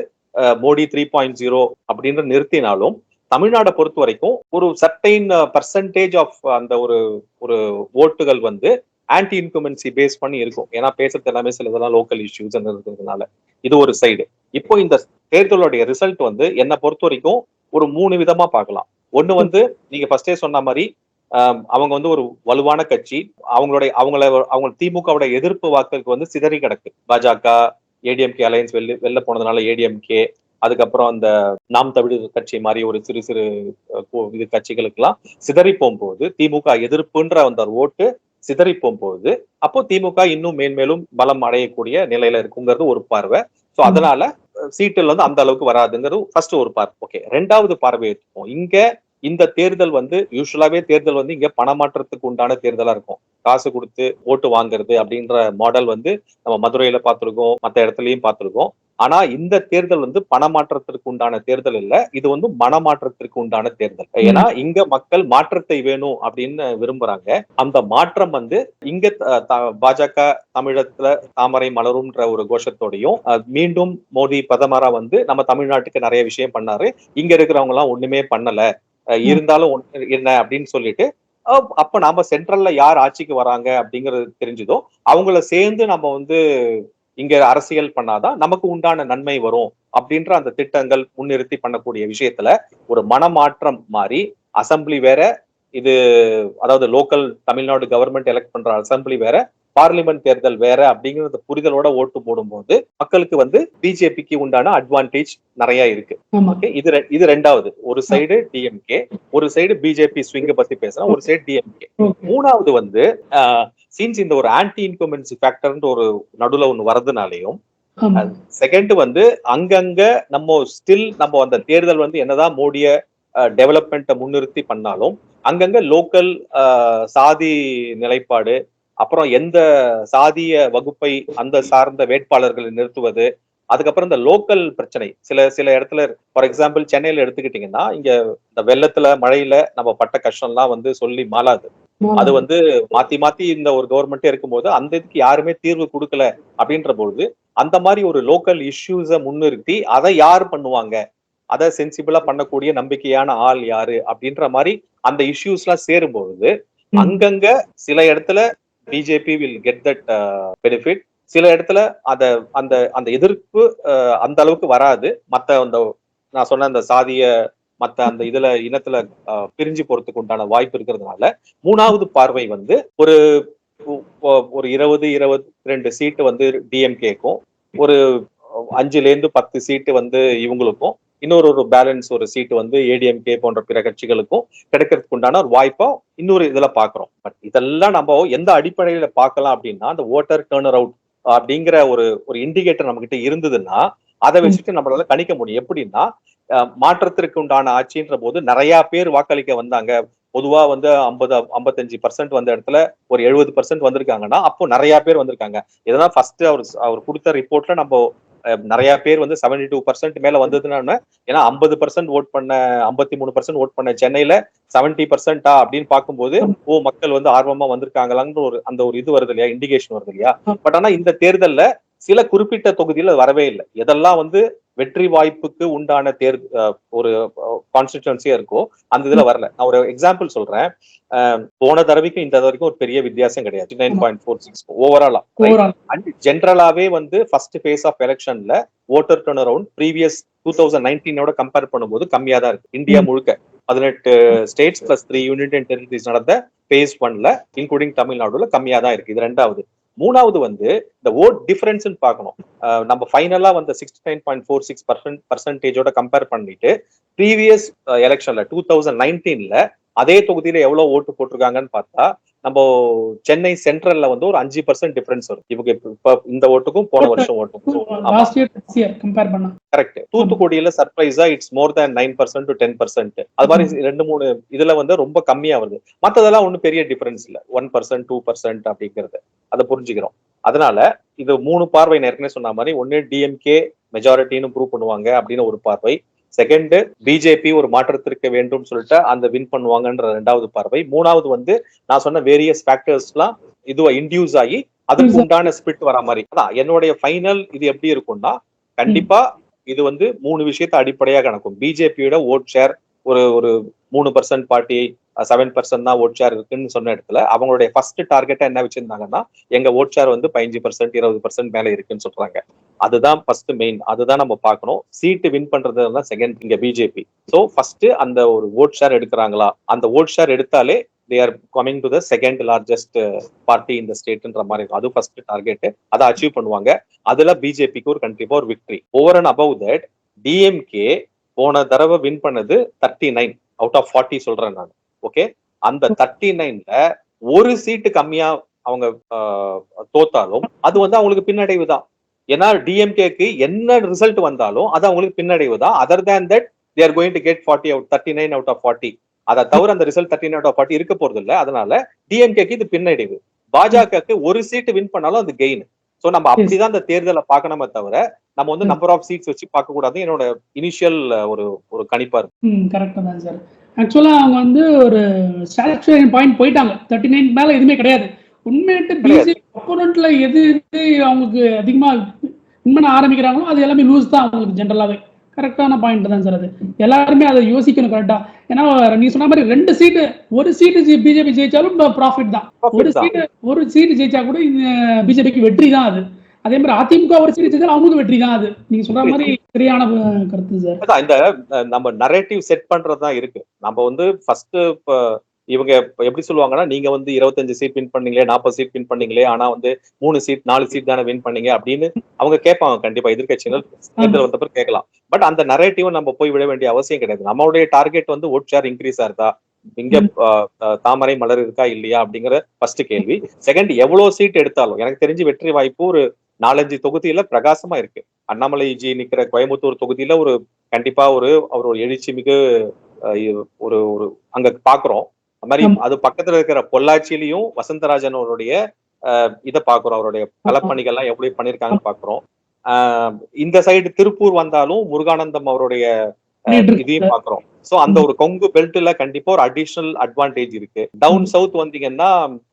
மோடி 3.0 அப்படின்ற நிறுத்தினாலும் தமிழ்நாடை பொறுத்த வரைக்கும் ஒரு சர்டைன் பர்சன்டேஜ் ஆஃப் அந்த ஒரு ஒரு ஓட்டுகள் வந்து ஆன்டி இன்குமென்சி பேஸ் பண்ணி இருக்கும். ஏன்னா பேசுறது எல்லாமே சில இதெல்லாம் லோக்கல் இஷ்யூஸ் இருக்கிறதுனால இது ஒரு சைடு. இப்போ இந்த தேர்தலுடைய ரிசல்ட் வந்து என்னை பொறுத்த வரைக்கும் ஒரு 3 விதமா பார்க்கலாம். ஒண்ணு வந்து நீங்க ஃபர்ஸ்டே சொன்ன மாதிரி அவங்க வந்து ஒரு வலுவான கட்சி. அவங்க திமுகவோட எதிர்ப்பு வாக்குகளுக்கு வந்து சிதறி கிடக்கு. பாஜக, ஏடிஎம்கே அலையன்ஸ் வெளில போனதுனால ஏடிஎம்கே, அதுக்கப்புறம் அந்த நாம் தமிழர் கட்சி மாதிரி ஒரு சிறு சிறு இது கட்சிகளுக்கு எல்லாம் சிதறி போகும்போது திமுக எதிர்ப்புன்ற அந்த ஓட்டு சிதறி போகும்போது அப்போ திமுக இன்னும் மேன்மேலும் பலம் அடையக்கூடிய நிலையில இருக்குங்கிறது ஒரு பார்வை. சோ அதனால சீட்டுல வந்து அந்த அளவுக்கு வராதுங்கிறது ஃபர்ஸ்ட் ஒரு பார்வை. ஓகே, ரெண்டாவது பார்வை எடுத்துப்போம். இங்க இந்த தேர்தல் வந்து யூஸ்வலாவே தேர்தல் வந்து இங்க பணமாற்றத்துக்கு உண்டான தேர்தலா இருக்கும். காசு கொடுத்து ஓட்டு வாங்குறது அப்படின்ற மாடல் வந்து நம்ம மதுரையில பார்த்திருக்கோம், மற்ற இடத்துலயும் பார்த்திருக்கோம். ஆனா இந்த தேர்தல் வந்து பணமாற்றத்திற்கு உண்டான தேர்தல் இல்ல, இது வந்து மனமாற்றத்திற்கு உண்டான தேர்தல். ஏன்னா இங்க மக்கள் மாற்றத்தை வேணும் அப்படின்னு விரும்புறாங்க. அந்த மாற்றம் வந்து இங்க பாஜக தமிழகத்துல தாமரை மலரும்ன்ற ஒரு கோஷத்தோடையும் மீண்டும் மோடி பிரதமரா வந்து நம்ம தமிழ்நாட்டுக்கு நிறைய விஷயம் பண்ணாரு, இங்க இருக்கிறவங்க எல்லாம் ஒண்ணுமே பண்ணல, இருந்தாலும் என்ன அப்படின்னு சொல்லிட்டு அப்ப நாம சென்ட்ரல்ல யார் ஆட்சிக்கு வராங்க அப்படிங்கறது தெரிஞ்சதோ அவங்கள சேர்ந்து நம்ம வந்து இங்க அரசியல் பண்ணாதான் நமக்கு உண்டான நன்மை வரும் அப்படின்ற அந்த திட்டங்கள் முன்னிறுத்தி பண்ணக்கூடிய விஷயத்துல ஒரு மனமாற்றம் மாறி அசம்பிளி வேற, இது அதாவது லோக்கல் தமிழ்நாடு கவர்மெண்ட் எலெக்ட் பண்ற அசம்பிளி வேற, பார்லிமெண்ட் தேர்தல் வேற அப்படிங்கறது புரிதலோட ஓட்டு போடும்போது மக்களுக்கு வந்து பிஜேபிக்கு உண்டான அட்வான்டேஜ் நிறைய இருக்கு. இது ரெண்டாவது. ஒரு சைடு டிஎம்கே, ஒரு சைடு பிஜேபி ஸ்விங்க பத்தி பேசுறோம், ஒரு சைடு டிஎம்கே. மூணாவது வந்து சீன்ஸ் இந்த ஒரு ஆன்டி இன்கம்பன்சி ஃபேக்டர்ன்ற ஒரு நடுவுல ஒண்ணு வரதுனாலையும், செகண்ட் வந்து அங்கங்க நம்ம அந்த தேர்தல் வந்து என்னதான் மோடிய டெவலப்மெண்ட்டை முன்னிறுத்தி பண்ணாலும் அங்கங்க லோக்கல் சாதி நிலைப்பாடு, அப்புறம் எந்த சாதிய வகுப்பை அந்த சார்ந்த வேட்பாளர்களை நிறுத்துவது, அதுக்கப்புறம் இந்த லோக்கல் பிரச்சனை சில இடத்துல, ஃபார் எக்ஸாம்பிள் சென்னையில எடுத்துக்கிட்டீங்கன்னா இங்க இந்த வெள்ளத்துல மழையில நம்ம பட்ட கஷ்டம் எல்லாம் வந்து சொல்லி மாளாது. அது வந்து மாத்தி இந்த ஒரு கவர்மெண்டே இருக்கும்போது அந்த இதுக்கு யாருமே தீர்வு கொடுக்கல அப்படின்ற பொழுது அந்த மாதிரி ஒரு லோக்கல் இஷ்யூஸ முன்னிறுத்தி அதை யார் பண்ணுவாங்க, அதை சென்சிபிளா பண்ணக்கூடிய நம்பிக்கையான ஆள் யாரு அப்படின்ற மாதிரி அந்த இஷ்யூஸ் எல்லாம் சேரும் பொழுது அங்கங்க சில இடத்துல BJP will get that benefit, சில இடத்துல அந்த எதிர்ப்பு அந்த அளவுக்கு வராது. மத்த அந்த நான் சொன்ன அந்த சாதிய மத்த அந்த இதுல இனத்துல பிரிஞ்சு போறதுக்கு உண்டான வாய்ப்பு இருக்கிறதுனால மூணாவது பார்வை வந்து ஒரு 20-22 சீட்டு வந்து டிஎம்கேக்கும், ஒரு 5-10 சீட்டு வந்து இவங்களுக்கும், இன்னொரு பேலன்ஸ் ஒரு சீட்டு வந்து ஏடிஎம்கே போன்ற பிற கட்சிகளுக்கும் கிடைக்கிறதுக்கு உண்டான ஒரு வாய்ப்பா இன்னொரு இதுல பாக்குறோம். பட் இதெல்லாம் நம்ம எந்த அடிப்படையில பார்க்கலாம் அப்படின்னா, அந்த ஓட்டர் டர்னர் அவுட் அப்படிங்கிற ஒரு இண்டிகேட்டர் நம்ம கிட்ட இருந்ததுன்னா அதை வச்சுட்டு நம்மளால கணிக்க முடியும். எப்படின்னா மாற்றத்திற்கு உண்டான ஆட்சின்ற போது நிறைய பேர் வாக்களிக்க வந்தாங்க. பொதுவா வந்து 50-55% வந்த இடத்துல ஒரு 70% வந்திருக்காங்கன்னா அப்போ நிறைய பேர் வந்திருக்காங்க. இதெல்லாம் ஃபர்ஸ்ட் அவர் கொடுத்த ரிப்போர்ட்ல நம்ம நிறைய பேர் வந்து 72% மேல வந்ததுன்னா, ஏன்னா 50% ஓட் பண்ண 53% ஓட் பண்ண சென்னையில 70% அப்படின்னு பார்க்கும்போது மக்கள் வந்து ஆர்வமா வந்திருக்காங்களான்னு அந்த ஒரு இது வருது இல்லையா, இண்டிகேஷன் வருது இல்லையா. பட் ஆனா இந்த தேர்தல்ல சில குறிப்பிட்ட தொகுதியில வரவே இல்லை. எதெல்லாம் வந்து வெற்றி வாய்ப்புக்கு உண்டான ஒரு கான்ஸ்டிட்யூன்சியா இருக்கோ அந்த இதுல வரல. நான் ஒரு எக்ஸாம்பிள் சொல்றேன். போன தடவைக்கும் இந்த தடவைக்கும் ஒரு பெரிய வித்தியாசம் கிடையாது. 9.46 ஓவராலா. அண்ட் ஜென்ரலாவே வந்து ஃபர்ஸ்ட் ஃபேஸ் ஆஃப் எலெக்ஷன்ல voter turn around previous 2019 compare பண்ணும்போது கம்மியா தான் இருக்கு. இந்தியா முழுக்க 18 ஸ்டேட்ஸ் பிளஸ் 3 யூனியன் டெரிட்டரிஸ் நடந்த ஃபேஸ் 1ல இன்க்ளூடிங் தமிழ்நாடுல கம்மியா தான் இருக்கு. இது ரெண்டாவது. மூணாவது வந்து இந்த ஓட் டிஃபரன்ஸ் பார்க்கணும். நம்ம ஃபைனலா வந்து 69.46% கம்பேர் பண்ணிட்டு ப்ரீவியஸ் எலெக்ஷன்ல 2019ல அதே தொகுதியில எவ்வளவு ஓட்டு போட்டிருக்காங்கன்னு பார்த்தா நம்ம சென்னை சென்ட்ரல்ல வந்து ஒரு 5% டிஃபரன்ஸ் வரும். இவங்க இப்ப இந்த ஓட்டுக்கும் போன வருஷம் ஓட்டுக்கும் கரெக்ட். தூத்துக்குடியில சர்ப்ரைஸா இட்ஸ் மோர் தேன் 9% to 10%. அது மாதிரி 2-3 இதுல வந்து ரொம்ப கம்மியா வருது. மத்ததெல்லாம் ஒன்னும் பெரிய டிஃபரன்ஸ் இல்ல, 1% 2% அப்படிங்கிறது அதை புரிஞ்சுக்கிறோம். அதனால இது 3 பார்வை ஏற்கனவே சொன்ன மாதிரி, ஒன்னு டிஎம்கே மெஜாரிட்டின்னு ப்ரூவ் பண்ணுவாங்க அப்படின்னு ஒரு பார்வை. செகண்ட் பிஜேபி ஒரு மாற்றத்திற்கு வேண்டும் சொல்லிட்டு அந்த வின் பண்ணுவாங்கன்ற ரெண்டாவது பார்வை. மூணாவது வந்து நான் சொன்ன வேரியஸ் ஃபேக்டர்ஸ் எல்லாம் இதுவா இன்டியூஸ் ஆகி அதுக்கு உண்டான ஸ்பிரிட் வர மாதிரி. அதான் என்னுடைய ஃபைனல் இது எப்படி இருக்கும்னா, கண்டிப்பா இது வந்து 3 விஷயத்தை அடிப்படையாக கணக்கும். பிஜேபியோட ஓட் ஷேர் ஒரு ஒரு 3% பார்ட்டி 7% தான் ஓட் ஷேர் இருக்குன்னு சொன்ன இடத்துல அவங்களுடைய ஃபர்ஸ்ட் டார்கெட்டா என்ன வச்சிருந்தாங்கன்னா, எங்க ஓட் ஷேர் வந்து 15% 20% மேல இருக்குன்னு சொல்றாங்க. அதுதான் ஃபர்ஸ்ட் மெயின். அதுதான் நம்ம பார்க்கணும். சீட்டு வின் பண்றது தான் செகண்ட் இங்க பிஜேபி. சோ ஃபர்ஸ்ட் அந்த ஒரு ஓட் ஷேர் எடுக்கிறாங்களா, அந்த ஓட் ஷேர் எடுத்தாலே they are coming to the second largest party in the stateன்ற மாதிரி இருக்கும். அது ஃபர்ஸ்ட் டார்கெட். அதை அச்சீவ் பண்ணுவாங்க. அதுல பிஜேபிக்கு ஒரு கண்டிப்பா ஒரு victory. Over and above that DMK போன தடவை வின் பண்ணது 39 அவுட் ஆஃப் 40 சொல்றேன் நான். ஓகே, அந்த 39ல ஒரு சீட்டு கம்மியா அவங்க தோத்தாலும் அது வந்து அவங்களுக்கு பின்னடைவு தான். ஏன்னா டிஎம்கேக்கு என்ன ரிசல்ட் வந்தாலும் அது அவங்களுக்கு பின்னடைவு தான். Other than that they are going to get 39 out of 40. அதை தவிர அந்த ரிசல்ட் 39 out of 40 இருக்க போறது இல்ல. அதனால டிஎம்கேக்கு இது பின்னடைவு. பாஜகவுக்கு ஒரு சீட்டு வின் பண்ணாலும் அது கெயின். சோ நம்ம அப்படிதான் அந்த தேர்தலை பார்க்கணுமே தவிர நம்ம வந்து நம்பர் ஆஃப் சீட்ஸ் வச்சு பார்க்க கூடாது. என்னோட இனிஷியல் ஒரு கணிப்பா இருக்கு. கரெக்டா தான் சார். ஆக்சுவலா அவங்க வந்து ஒரு ஸ்டாச்சுரேஷன் பாயிண்ட் போயிட்டாங்க. 39 மேல எதுவுமே கிடையாது. உண்மையிட்டு பிஜேபி அப்போனன்ட்ல எது அவங்களுக்கு அதிகமா வின் பண்ண ஆரம்பிக்கிறாங்களோ அது எல்லாமே லூஸ் தான் அவங்களுக்கு ஜென்ரலாவே. கரெக்டான பாயிண்ட் தான் சார் அது. எல்லாருமே அதை யோசிக்கணும் கரெக்டா. ஏன்னா நீ சொன்ன மாதிரி 2 சீட்டு, ஒரு சீட்டு பிஜேபி ஜெயிச்சாலும் ப்ராஃபிட் தான். ஒரு சீட்டு ஜெயிச்சா கூட பிஜேபிக்கு வெற்றி தான் அது. அதே மாதிரி அதிமுக ஒரு சீட்டு ஜெயிச்சாலும் அவங்களுக்கு வெற்றி தான் அது. நீங்க சொல்ற மாதிரி சரியான கருத்து சார். இந்த நம்ம நரேட்டிவ் செட் பண்றதுதான் இருக்கு. நம்ம வந்து ஃபர்ஸ்ட் இவங்க எப்படி சொல்லுவாங்கன்னா, நீங்க வந்து 25 சீட் வின் பண்ணீங்களே, 40 சீட் வின் பண்ணீங்களே, ஆனா வந்து 3 சீட் 4 சீட் தானே வின் பண்ணீங்க அப்படின்னு அவங்க கேட்பாங்க. கண்டிப்பா எதிர்கட்சிகள் தேர்தல் வந்த பிறகு கேட்கலாம். பட் அந்த நரேட்டிவ் நம்ம போய் விட வேண்டிய அவசியம் கிடையாது. நம்மளுடைய டார்கெட் வந்து ஓட் ஷேர் இன்க்ரீஸ் ஆகுதா, இங்க தாமரை மலர் இருக்கா இல்லையா அப்படிங்கிற ஃபர்ஸ்ட் கேள்வி. செகண்ட், எவ்வளவு சீட் எடுத்தாலும் எனக்கு தெரிஞ்சு வெற்றி வாய்ப்பு ஒரு 4-5 தொகுதியில பிரகாசமா இருக்கு. அண்ணாமலை ஜி நிக்கிற கோயம்புத்தூர் தொகுதியில ஒரு கண்டிப்பா அவரோட எழுச்சி மிகு ஒரு அங்க பாக்குறோம். அது மாதிரி அது பக்கத்துல இருக்கிற பொள்ளாச்சியிலையும் வசந்தராஜன் அவருடைய இதை பாக்குறோம். அவருடைய களப்பணிகள்லாம் எப்படி பண்ணிருக்காங்கன்னு பாக்குறோம். இந்த சைடு திருப்பூர் வந்தாலும் முருகானந்தம் அவருடைய இதையும் பாக்குறோம். சோ அந்த ஒரு கொங்கு பெல்ட்ல கண்டிப்பா ஒரு அடிஷனல் அட்வான்டேஜ் இருக்கு. டவுன் சவுத் வந்தீங்கன்னா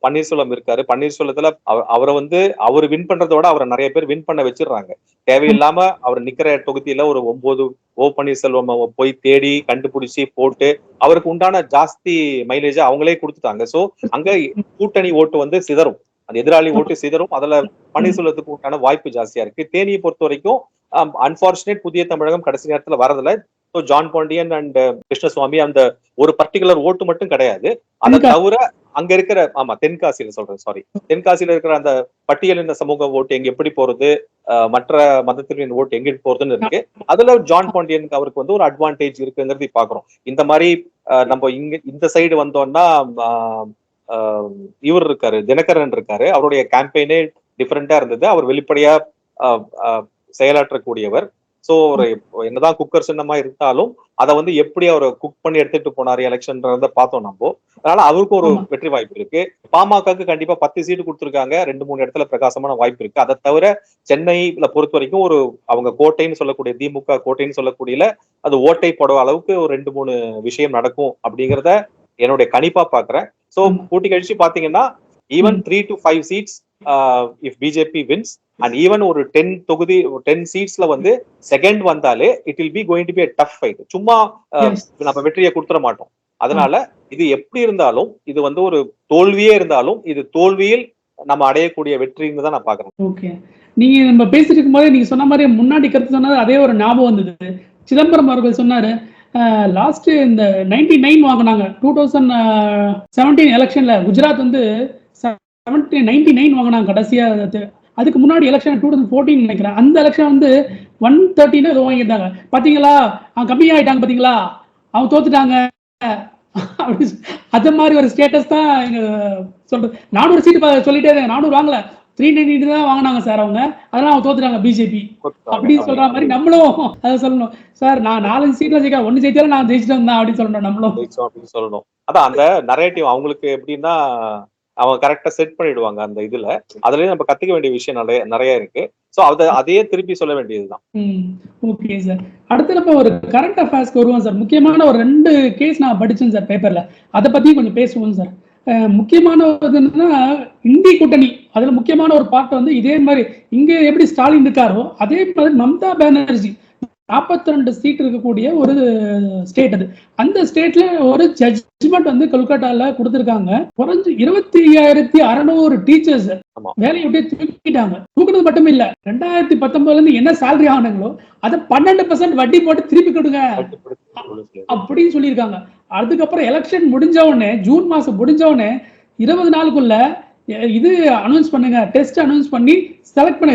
பன்னீர்செல்வம் இருக்காரு. பன்னீர்செல்வத்துல அவரை வந்து அவர் வின் பண்றதோட அவரை நிறைய பேர் வின் பண்ண வச்சிடுறாங்க. தேவையில்லாம அவர் நிக்கிற தொகுதியில ஒரு 9 பன்னீர்செல்வம் போய் தேடி கண்டுபிடிச்சு போட்டு அவருக்கு உண்டான ஜாஸ்தி மைலேஜ் அவங்களே கொடுத்துட்டாங்க. சோ அங்க கூட்டணி ஓட்டு வந்து சிதறும், அந்த எதிராளி ஓட்டு சிதறும். அதுல பன்னீர்செல்வத்துக்கு உண்டான வாய்ப்பு ஜாஸ்தியா இருக்கு. தேனியை பொறுத்த வரைக்கும் அன்பார்ச்சுனேட் புதிய தமிழகம் கடைசி நேரத்துல வரதுல ஜான் பாண்டியன் அண்ட் கிருஷ்ணசுவாமி அந்த ஒரு பர்டிகுலர் ஓட்டு மட்டும் கிடையாது. அதை தவிர அங்க இருக்கிற தென்காசியில சொல்றேன், சாரி, தென்காசியில இருக்கிற அந்த பட்டியலின சமூக ஓட்டு எங்க எப்படி போறது, மற்ற மதத்தின் ஓட்டு எங்க போறதுன்னு இருக்கு. அதுல ஜான் பாண்டியனுக்கு அவருக்கு வந்து ஒரு அட்வான்டேஜ் இருக்குங்கிறது பாக்குறோம். இந்த மாதிரி நம்ம இங்க இந்த சைடு வந்தோம்னா இவர் இருக்காரு, தினகரன் இருக்காரு. அவருடைய கேம்பெயினே டிஃபரெண்டா இருந்தது. அவர் வெளிப்படையா செயலாற்றக்கூடியவர். சோ ஒரு என்னதான் குக்கர் சின்னமா இருந்தாலும் அதை வந்து எப்படி அவர் குக் பண்ணி எடுத்துட்டு போனாரு எலெக்ஷன்றத பார்த்தோம் நம்ம. அதனால அவருக்கு ஒரு வெற்றி வாய்ப்பு இருக்கு. பாமகக்கு கண்டிப்பா 10 சீட்டு கொடுத்துருக்காங்க. 2-3 இடத்துல பிரகாசமான வாய்ப்பு இருக்கு. அதை தவிர சென்னையில பொறுத்த வரைக்கும் ஒரு அவங்க கோட்டைன்னு சொல்லக்கூடிய திமுக கோட்டைன்னு சொல்லக்கூடிய அது ஓட்டை போட அளவுக்கு ஒரு 2-3 விஷயம் நடக்கும் அப்படிங்கிறத என்னுடைய கணிப்பா பாக்குறேன். சோ கூட்டி கழிச்சு பாத்தீங்கன்னா even 3 to 5 seats if BJP wins and even ஒரு 10 சீட்ஸ்ல வந்து செகண்ட் வந்தாலே it will be going to be a tough fight. சும்மா நம்ம வெற்றியை கொடுத்துட மாட்டோம். அதனால இது எப்படி இருந்தாலும் இது வந்து ஒரு தோல்வியே இருந்தாலும் இது தோல்வியில் நம்ம அடையக்கூடிய வெற்றின்னு தான் நான் பாக்குறேன். ஓகே, நீங்க நம்ம பேசிட்டு இருக்கும்போது நீங்க சொன்ன மாதிரி முன்னாடி கருத்து சொன்னது அதே ஒரு ஞாபகம் வந்தது. சிதம்பரம் அவர்கள் சொன்னாரு லாஸ்ட் இந்த 99 வாங்கினாங்க 2017 எலெக்ஷன்ல. குஜராத் வந்து 99 வாங்கினாங்க கடைசியா. அதுக்கு முன்னாடி எலெக்ஷன் 2014 நினைக்கிறேன். அந்த எலெக்ஷன் வந்து 113 ஏதோ வாங்கியிருந்தாங்க. பாத்தீங்களா அவங்க கம்மியாயிட்டாங்க, பாத்தீங்களா அவங்க தோத்துட்டாங்க. அது மாதிரி ஒரு ஸ்டேட்டஸ் தான் சொல்றது. 400 சீட்டு சொல்லிட்டே 400 வாங்கல, 390 தான் வாங்கினாங்க சார் அவங்க. அதெல்லாம் அவங்க தோத்துட்டாங்க பிஜேபி அப்படின்னு சொல்ற மாதிரி நம்மளும் அதை சொல்லணும். சார் நான் 4 சீட்ல ஜெயிக்க 1 ஜெயிச்சாலும் நான் ஜெயிச்சிட்டு வந்தேன் அப்படின்னு சொல்லணும். நம்மளும் சொல்லணும். அதான் அந்த நரேட்டிவ் அவங்களுக்கு எப்படின்னா அவங்க கரெக்டா செட் பண்ணிடுவாங்க அந்த இதுல. அதுலயும் நம்ம கத்துக்க வேண்டிய விஷயம் நிறைய இருக்கு. சோ அதையே திருப்பி சொல்ல வேண்டியதுதான். Okay sir. அடுத்து நம்ம ஒரு கரண்ட் அஃபேர்ஸ்க்கு வருவோம் சார். முக்கியமான ஒரு 2 கேஸ் நான் படிச்சேன் சார் பேப்பர்ல. அத பத்தி கொஞ்சம் பேசுவோம் சார். முக்கியமானது என்னன்னா, இந்தி கூட்டணி. அதுல முக்கியமான ஒரு பார்ட் வந்து இதே மாரி இங்க எப்படி ஸ்டாலின் இருக்காரோ, அதே மாதிரி மம்தா பானர்ஜி 42 சீட் இருக்கக்கூடிய ஒரு ஸ்டேட் அது. அந்த ஸ்டேட்ல ஒரு ஜட்ஜ்மெண்ட் வந்து கொல்கட்டால கொடுத்திருக்காங்க. குறைஞ்சு 25,600 டீச்சர்ஸ் வேலையை விட்டு தூக்கிட்டாங்க. தூக்குனது மட்டும் இல்ல, 2019 இருந்து என்ன சேலரி ஆனாங்களோ அதை 12% வட்டி போட்டு திருப்பி கொடுங்க அப்படின்னு சொல்லியிருக்காங்க. அதுக்கப்புறம் எலெக்ஷன் முடிஞ்ச உடனே, ஜூன் மாசம் முடிஞ்ச உடனே 20 நாளுக்குள்ள இது அனௌன்ஸ் பண்ணுங்க, டெஸ்ட் அனௌன்ஸ் பண்ணி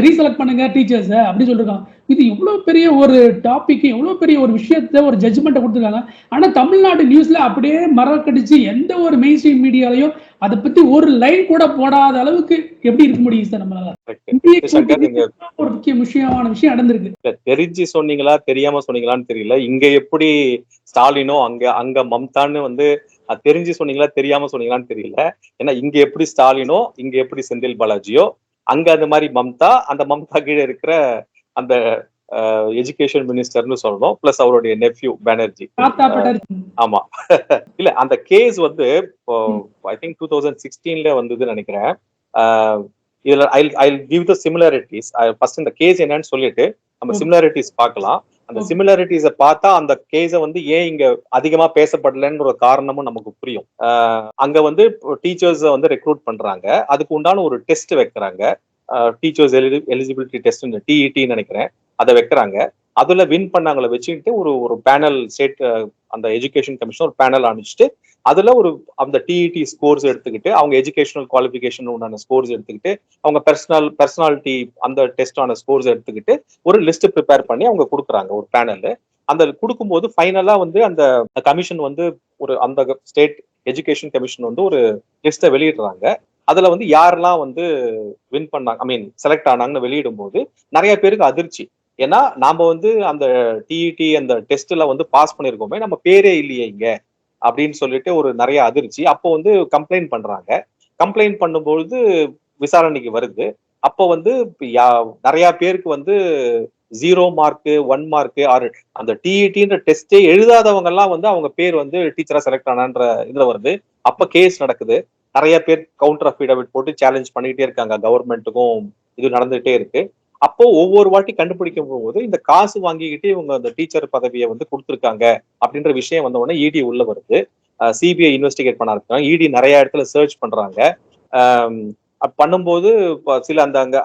ரீசெலக்ட் பண்ணுங்க டீச்சர்ஸ் அப்படி சொல்லிருக்காங்க. இது எவ்வளவு பெரிய ஒரு டாபிக், எவ்வளவு பெரிய ஒரு விஷயத்த, ஒரு ஜட்ஜ்மெண்ட் கொடுத்துருக்காங்க. ஆனா தமிழ்நாடு நியூஸ்ல அப்படியே மறக்கடிச்சு எந்த ஒரு மெயின் ஸ்ட்ரீம் மீடியாலையும் அதை பத்தி ஒரு லைன் கூட போடாத அளவுக்கு எப்படி இருக்க முடியும் சார் நம்மளால? ஒரு முக்கியமான விஷயம் நடந்திருக்கு. தெரிஞ்சு சொன்னீங்களா தெரியாம சொன்னீங்களான்னு தெரியல. இங்க எப்படி ஸ்டாலினோ அங்க மம்தான்னு வந்து தெரிஞ்சு சொன்னீங்களா தெரியாம சொன்னீங்களான்னு தெரியல. ஏன்னா இங்க எப்படி ஸ்டாலினோ, இங்க எப்படி செந்தில் பாலாஜியோ, அங்க அந்த மாதிரி மம்தா, அந்த மம்தா கீழே இருக்கிற அந்த எஜுகேஷன் மினிஸ்டர்னு சொல்லணும், பிளஸ் அவருடைய நெப்யூ பானர்ஜி. ஆமா. இல்ல அந்த கேஸ் வந்து ஐ திங்க் 2016 வந்ததுன்னு நினைக்கிறேன். இதுல I'll give the similarities. First இந்த கேஸ் என்னன்னு சொல்லிட்டு நம்ம சிமிலாரிட்டிஸ் பார்க்கலாம். அந்த சிமிலாரிட்டிஸை பார்த்தா அந்த கேஸை வந்து ஏன் இங்க அதிகமா பேசப்படலன்ற ஒரு காரணமும் நமக்கு புரியும். அங்க வந்து டீச்சர்ஸ் வந்து ரெக்ரூட் பண்றாங்க. அதுக்கு உண்டான ஒரு டெஸ்ட் வைக்கிறாங்க. டீச்சர்ஸ் எலிஜிபிலிட்டி டெஸ்ட் டிஇடி நினைக்கிறேன், அதை வைக்கிறாங்க. அதுல வின் பண்ணவங்களை வச்சுக்கிட்டு ஒரு பேனல் ஸ்டேட் அந்த எஜுகேஷன் கமிஷன் ஒரு பேனல் அனுப்பிச்சுட்டு அதுல அந்த டிஇடி ஸ்கோர்ஸ் எடுத்துக்கிட்டு, அவங்க எஜுகேஷனல் குவாலிஃபிகேஷன் உண்டான ஸ்கோர்ஸ் எடுத்துக்கிட்டு, அவங்க பர்சனாலிட்டி அந்த டெஸ்டான ஸ்கோர்ஸ் எடுத்துக்கிட்டு ஒரு லிஸ்ட் ப்ரிப்பேர் பண்ணி அவங்க கொடுக்குறாங்க ஒரு பேனல். அந்த கொடுக்கும்போது ஃபைனலா வந்து அந்த கமிஷன் வந்து அந்த ஸ்டேட் எஜுகேஷன் கமிஷன் வந்து ஒரு லிஸ்ட்டை வெளியிடுறாங்க. அதுல வந்து யாரெல்லாம் வந்து வின் பண்ணாங்க, செலக்ட் ஆனாங்கன்னு வெளியிடும் போது நிறைய பேருக்கு அதிர்ச்சி. ஏன்னா நாம வந்து அந்த டிஇடி அந்த டெஸ்ட்ல வந்து பாஸ் பண்ணிருக்கோமே, நம்ம பேரே இல்லையே இங்க அப்படின்னு சொல்லிட்டு ஒரு நிறைய அதிர்ச்சி. அப்போ வந்து கம்ப்ளைண்ட் பண்றாங்க. கம்ப்ளைண்ட் பண்ணும்போது விசாரணைக்கு வருது. அப்போ வந்து நிறைய பேருக்கு வந்து 0 மார்க் 1 மார்க் அந்த டிஇடின்ற டெஸ்டே எழுதாதவங்க எல்லாம் வந்து அவங்க பேர் வந்து டீச்சரா செலக்ட் ஆனான்ற இதுல வருது. அப்ப கேஸ் நடக்குது. நிறைய பேர் கவுண்டர் அஃபிடவிட் போட்டு சேலஞ்ச் பண்ணிக்கிட்டே இருக்காங்க. கவர்மெண்ட்டுக்கும் இது நடந்துகிட்டே இருக்கு. அப்போ ஒவ்வொரு வாட்டி கண்டுபிடிக்கும் போது இந்த காசு வாங்கிக்கிட்டு இவங்க அந்த டீச்சர் பதவியை வந்து கொடுத்துருக்காங்க அப்படின்ற விஷயம் வந்த உடனே இடி உள்ள வருது. சிபிஐ இன்வெஸ்டிகேட் பண்ண ஆரம்பிச்சாங்க. இடி நிறைய இடத்துல சர்ச் பண்றாங்க. பண்ணும்போது சில அந்த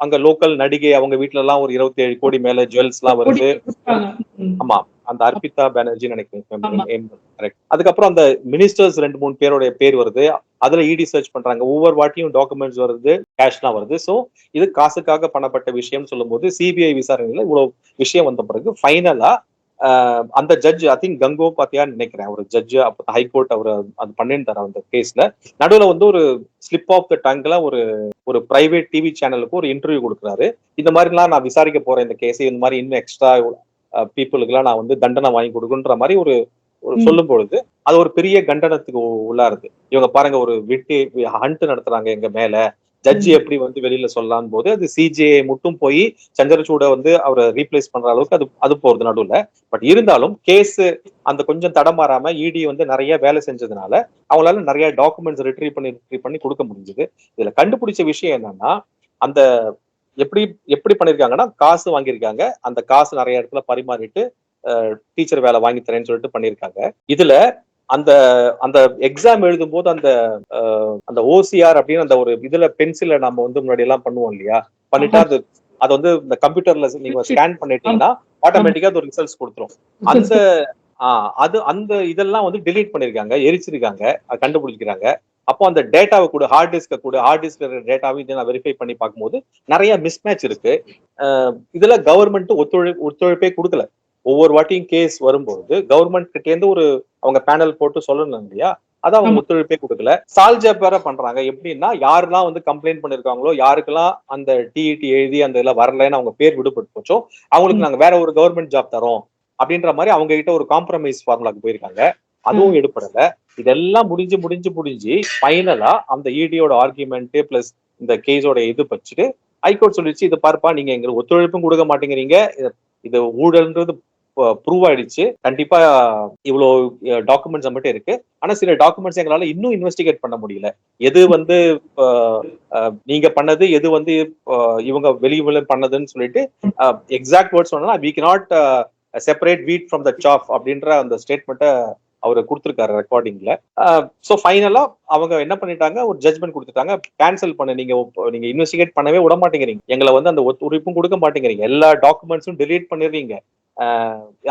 அங்க லோக்கல் நடிகை அவங்க வீட்டுல எல்லாம் ஒரு 27 கோடி மேல ஜுவல்ஸ் எல்லாம் வருது. ஆமா, அந்த அர்பிதா பானர்ஜி நினைக்கிறேன். அதுக்கப்புறம் அந்த மினிஸ்டர்ஸ் 2-3 பேருடைய பேர் வருது. அதுல இடி சர்ச் பண்றாங்க. ஒவ்வொரு வாட்டியும் டாக்குமெண்ட்ஸ் வருது, கேஷ்லாம் வருது. சோ இது காசுக்காக பண்ணப்பட்ட விஷயம் சொல்லும் போது சிபிஐ விசாரணையில இவ்வளவு விஷயம் வந்த பிறகு ஃபைனலா அந்த ஜட்ஜ் ஐ திங்க் கங்கோபாத்யான்னு நினைக்கிறேன், ஒரு ஜட்ஜ் ஹைகோர்ட் அவர் அது பண்ணிருந்தாரு அந்த கேஸ்ல. நடுவுல வந்து ஒரு ஸ்லிப் ஆஃப் த டங்க்ல ஒரு பிரைவேட் டிவி சேனலுக்கு ஒரு இன்டர்வியூ கொடுக்குறாரு. இந்த மாதிரி எல்லாம் நான் விசாரிக்க போறேன் இந்த கேஸ், இந்த மாதிரி இன்னும் எக்ஸ்ட்ரா பீப்புளுக்கு எல்லாம் நான் வந்து தண்டனை வாங்கி கொடுக்குன்ற மாதிரி ஒரு சொல்லும் பொழுது அது ஒரு பெரிய கண்டனத்துக்கு உள்ளாருது. இவங்க பாருங்க ஒரு ஹண்ட் நடத்துறாங்க எங்க மேல, ஜட்ஜி எப்படி வந்து வெளியில சொல்லலாம் போது அது சிஜிஐ மட்டும் போய் சந்திரசூட வந்து அவரை ரீப்ளேஸ் பண்ற அளவுக்கு அது போறது நடுவுல. பட் இருந்தாலும் கேஸ் அந்த கொஞ்சம் தடமாறாம இடி வந்து நிறைய வேலை செஞ்சதுனால அவங்களால நிறைய டாக்குமெண்ட்ஸ் ரிட்ரீவ் பண்ணி கொடுக்க முடிஞ்சது. இதுல கண்டுபிடிச்ச விஷயம் என்னன்னா, அந்த எப்படி பண்ணிருக்காங்கன்னா காசு வாங்கியிருக்காங்க. அந்த காசு நிறைய இடத்துல பரிமாறிட்டு டீச்சர் வேலை வாங்கி தரேன்னு சொல்லிட்டு பண்ணிருக்காங்க. இதுல அந்த அந்த எக்ஸாம் எழுதும் போது அந்த ஓசிஆர் அப்படின்னு அந்த ஒரு இதுல பென்சில நம்ம வந்து முன்னாடி எல்லாம் பண்ணுவோம் இல்லையா, பண்ணிட்டா அது வந்து இந்த கம்ப்யூட்டர்ல நீங்க ஸ்கேன் பண்ணிட்டீங்கன்னா ஆட்டோமேட்டிக்கா அது ஒரு ரிசல்ட்ஸ் கொடுத்துரும். அந்த இதெல்லாம் வந்து டிலீட் பண்ணிருக்காங்க, எரிச்சிருக்காங்க, கண்டுபிடிக்கிறாங்க. அப்போ அந்த டேட்டாவை கூட ஹார்ட் டிஸ்க் டேட்டாவை நான் வெரிஃபை பண்ணி பார்க்கும்போது நிறைய மிஸ்மேட்ச் இருக்கு. இதுல கவர்மெண்ட் ஒத்துழைப்பே கொடுக்கல. ஒவ்வொரு வாட்டியும் கேஸ் வரும்போது கவர்மெண்ட் கிட்ட இருந்து அவங்க பேனல் போட்டு சொல்லணும் இல்லையா, அதை அவங்க ஒத்துழைப்பே கொடுக்கல. சால்ஜப் வேற பண்றாங்க. எப்படின்னா யாரெல்லாம் வந்து கம்ப்ளைண்ட் பண்ணிருக்காங்களோ, யாருக்கெல்லாம் அந்த டிஇடி எழுதி அந்த இதெல்லாம் வரலன்னு அவங்க பேர் விடுபட்டு போச்சோ அவங்களுக்கு நாங்க வேற ஒரு கவர்மெண்ட் ஜாப் தரோம் அப்படின்ற மாதிரி அவங்க கிட்ட ஒரு காம்ப்ரமைஸ் ஃபார்முலாக்கு போயிருக்காங்க. அதுவும் எடுப்படல. இதெல்லாம் முடிஞ்சு ஃபைனலா அந்த இடியோட ஆர்குமெண்ட் பிளஸ் இந்த கேஸோட இது வச்சுட்டு ஹைகோர்ட் சொல்லிச்சு, இதை பார்ப்பா நீங்க எங்களுக்கு ஒத்துழைப்பும் கொடுக்க மாட்டேங்கிறீங்க, இது ஊழல்ன்றது ப்ரூவ் ஆயிடுச்சு, கண்டிப்பா இவ்வளவு டாக்குமெண்ட்ஸ் மட்டும் இருக்கு, ஆனா சில டாக்குமெண்ட்ஸ் எங்களால இன்னும் இன்வெஸ்டிகேட் பண்ண முடியல, எது வந்து நீங்க பண்ணது, எது வந்து இவங்க வெளியுள்ள பண்ணதுன்னு சொல்லிட்டு எக்ஸாக்ட் வேர்ட்ஸ் சொன்னா we cannot செப்பரேட் வீட் ஃப்ரம் த சாஃப் அப்படின்ற அந்த ஸ்டேட்மெண்ட்டை அவரு கொடுத்திருக்காரு ரெக்கார்டிங்ல. சோ ஃபைனலா அவங்க என்ன பண்ணிட்டாங்க, ஒரு ஜட்மெண்ட் கொடுத்துட்டாங்க, கேன்சல் பண்ண, நீங்க இன்வெஸ்டிகேட் பண்ணவே விட மாட்டேங்கிறீங்க, எங்களை வந்து அந்த ஒத்துழைப்பும் கொடுக்க மாட்டேங்கிறீங்க, எல்லா டாக்குமெண்ட்ஸும் டெலீட் பண்ணிடுறீங்க,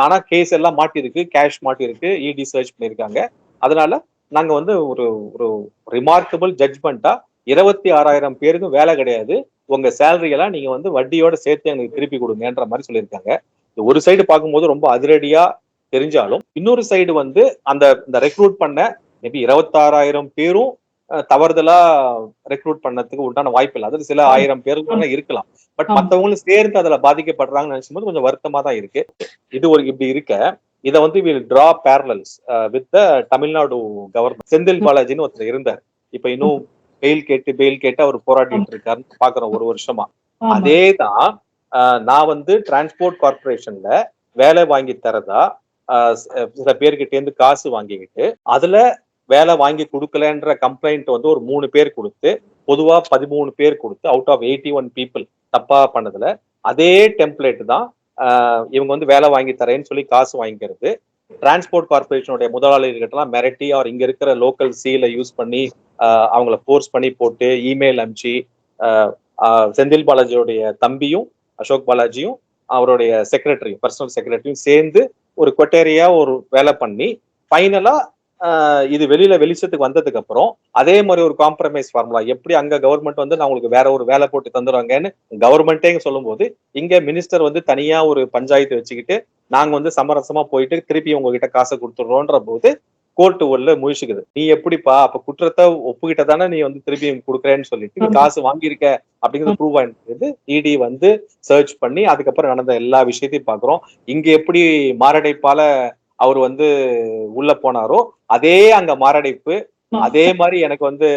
ஆனா கேஸ் எல்லாம் மாட்டிருக்கு, கேஷ் மாட்டிருக்கு, இடி சர்ச் பண்ணிருக்காங்க, அதனால நாங்க வந்து ஒரு ஒரு ரிமார்க்கபிள் ஜட்மெண்டா 26,000 பேருக்கு வேலை கிடையாது, உங்க சேலரி எல்லாம் நீங்க வந்து வட்டியோட சேர்த்து எனக்கு திருப்பி கொடுங்கன்ற மாதிரி சொல்லியிருக்காங்க. ஒரு சைடு பார்க்கும்போது ரொம்ப அதிரடியா தெரிஞ்சாலும், இன்னொரு சைடு வந்து அந்த ரெக்ரூட் பண்ண மேபி 26,000 பேரும் தவறுதலா ரெக்ரூட் பண்ணதுக்கு உண்டான வாய்ப்பு இல்லை, அதாவது சில 1000 பேருக்கு இருக்கலாம், பட் மத்தவங்களும் சேர்ந்து அதுல பாதிக்கப்படுறாங்கன்னு நினைச்சும் போது கொஞ்சம் வருத்தமா தான் இருக்கு. இது ஒரு இப்படி இருக்க, இதை வந்து will draw parallels with the Tamil Nadu government. Senthil பாலாஜின்னு ஒருத்தர் இருந்தார், இப்ப இன்னும் பெயில் கேட்டு அவர் போராடிட்டு இருக்காருன்னு பாக்குறோம் ஒரு வருஷமா. அதேதான் நான் வந்து டிரான்ஸ்போர்ட் கார்பரேஷன்ல வேலை வாங்கி தரதா சில பேர்கிட்ட இருந்து காசு வாங்கிக்கிட்டு அதுல வேலை வாங்கி கொடுக்கலன்ற கம்ப்ளைண்ட் வந்து ஒரு 3 பேர் கொடுத்து, பொதுவா 13 பேர் கொடுத்து அவுட் ஆஃப் 81 பீப்புள் தப்பா பண்ணதுல அதே டெம்ப்ளேட் தான் இவங்க வந்து வேலை வாங்கி தரேன்னு சொல்லி காசு வாங்கிக்கிறது. டிரான்ஸ்போர்ட் கார்பரேஷனுடைய முதலாளிகிட்ட எல்லாம் மிரட்டி அவர் இங்க இருக்கிற லோக்கல் சீல யூஸ் பண்ணி அவங்கள போர்ஸ் பண்ணி போட்டு இமெயில் அனுப்பிச்சு செந்தில் பாலாஜியோடைய தம்பியும் அசோக் பாலாஜியும் அவருடைய செக்ரட்டரியும் பர்சனல் செக்ரட்டரியும் சேர்ந்து ஒரு கொட்டேரியா ஒரு வேலை பண்ணி ஃபைனலா இது வெளிச்சத்துக்கு வந்ததுக்கு அப்புறம் அதே மாதிரி ஒரு காம்ப்ரமைஸ் ஃபார்முலா, எப்படி அங்க கவர்மெண்ட் வந்து நான் உங்களுக்கு வேற ஒரு வேலை போட்டு தந்துடுவாங்கன்னு கவர்மெண்டே சொல்லும் போது, இங்க மினிஸ்டர் வந்து தனியா ஒரு பஞ்சாயத்து வச்சுக்கிட்டு நாங்க வந்து சமரசமா போயிட்டு திருப்பி உங்ககிட்ட காசை கொடுத்துடுறோன்ற போது கோர்ட்டு உள்ள முயற்சிக்குது, நீ எப்படிப்பா அப்ப குற்றத்தை ஒப்புக்கிட்ட தானே நீ வந்து திருப்பி கொடுக்குறேன்னு சொல்லிட்டு நீ காசு வாங்கியிருக்க அப்படிங்கிறது ப்ரூவ் ஆயிருக்கு. இடி வந்து சர்ச் பண்ணி அதுக்கப்புறம் நடந்த எல்லா விஷயத்தையும் பாக்குறோம். இங்க எப்படி மாரடைப்பால அவர் வந்து உள்ள போனாரோ அதே அங்க மாரடைப்பு, அதே மாதிரி எனக்கு வந்து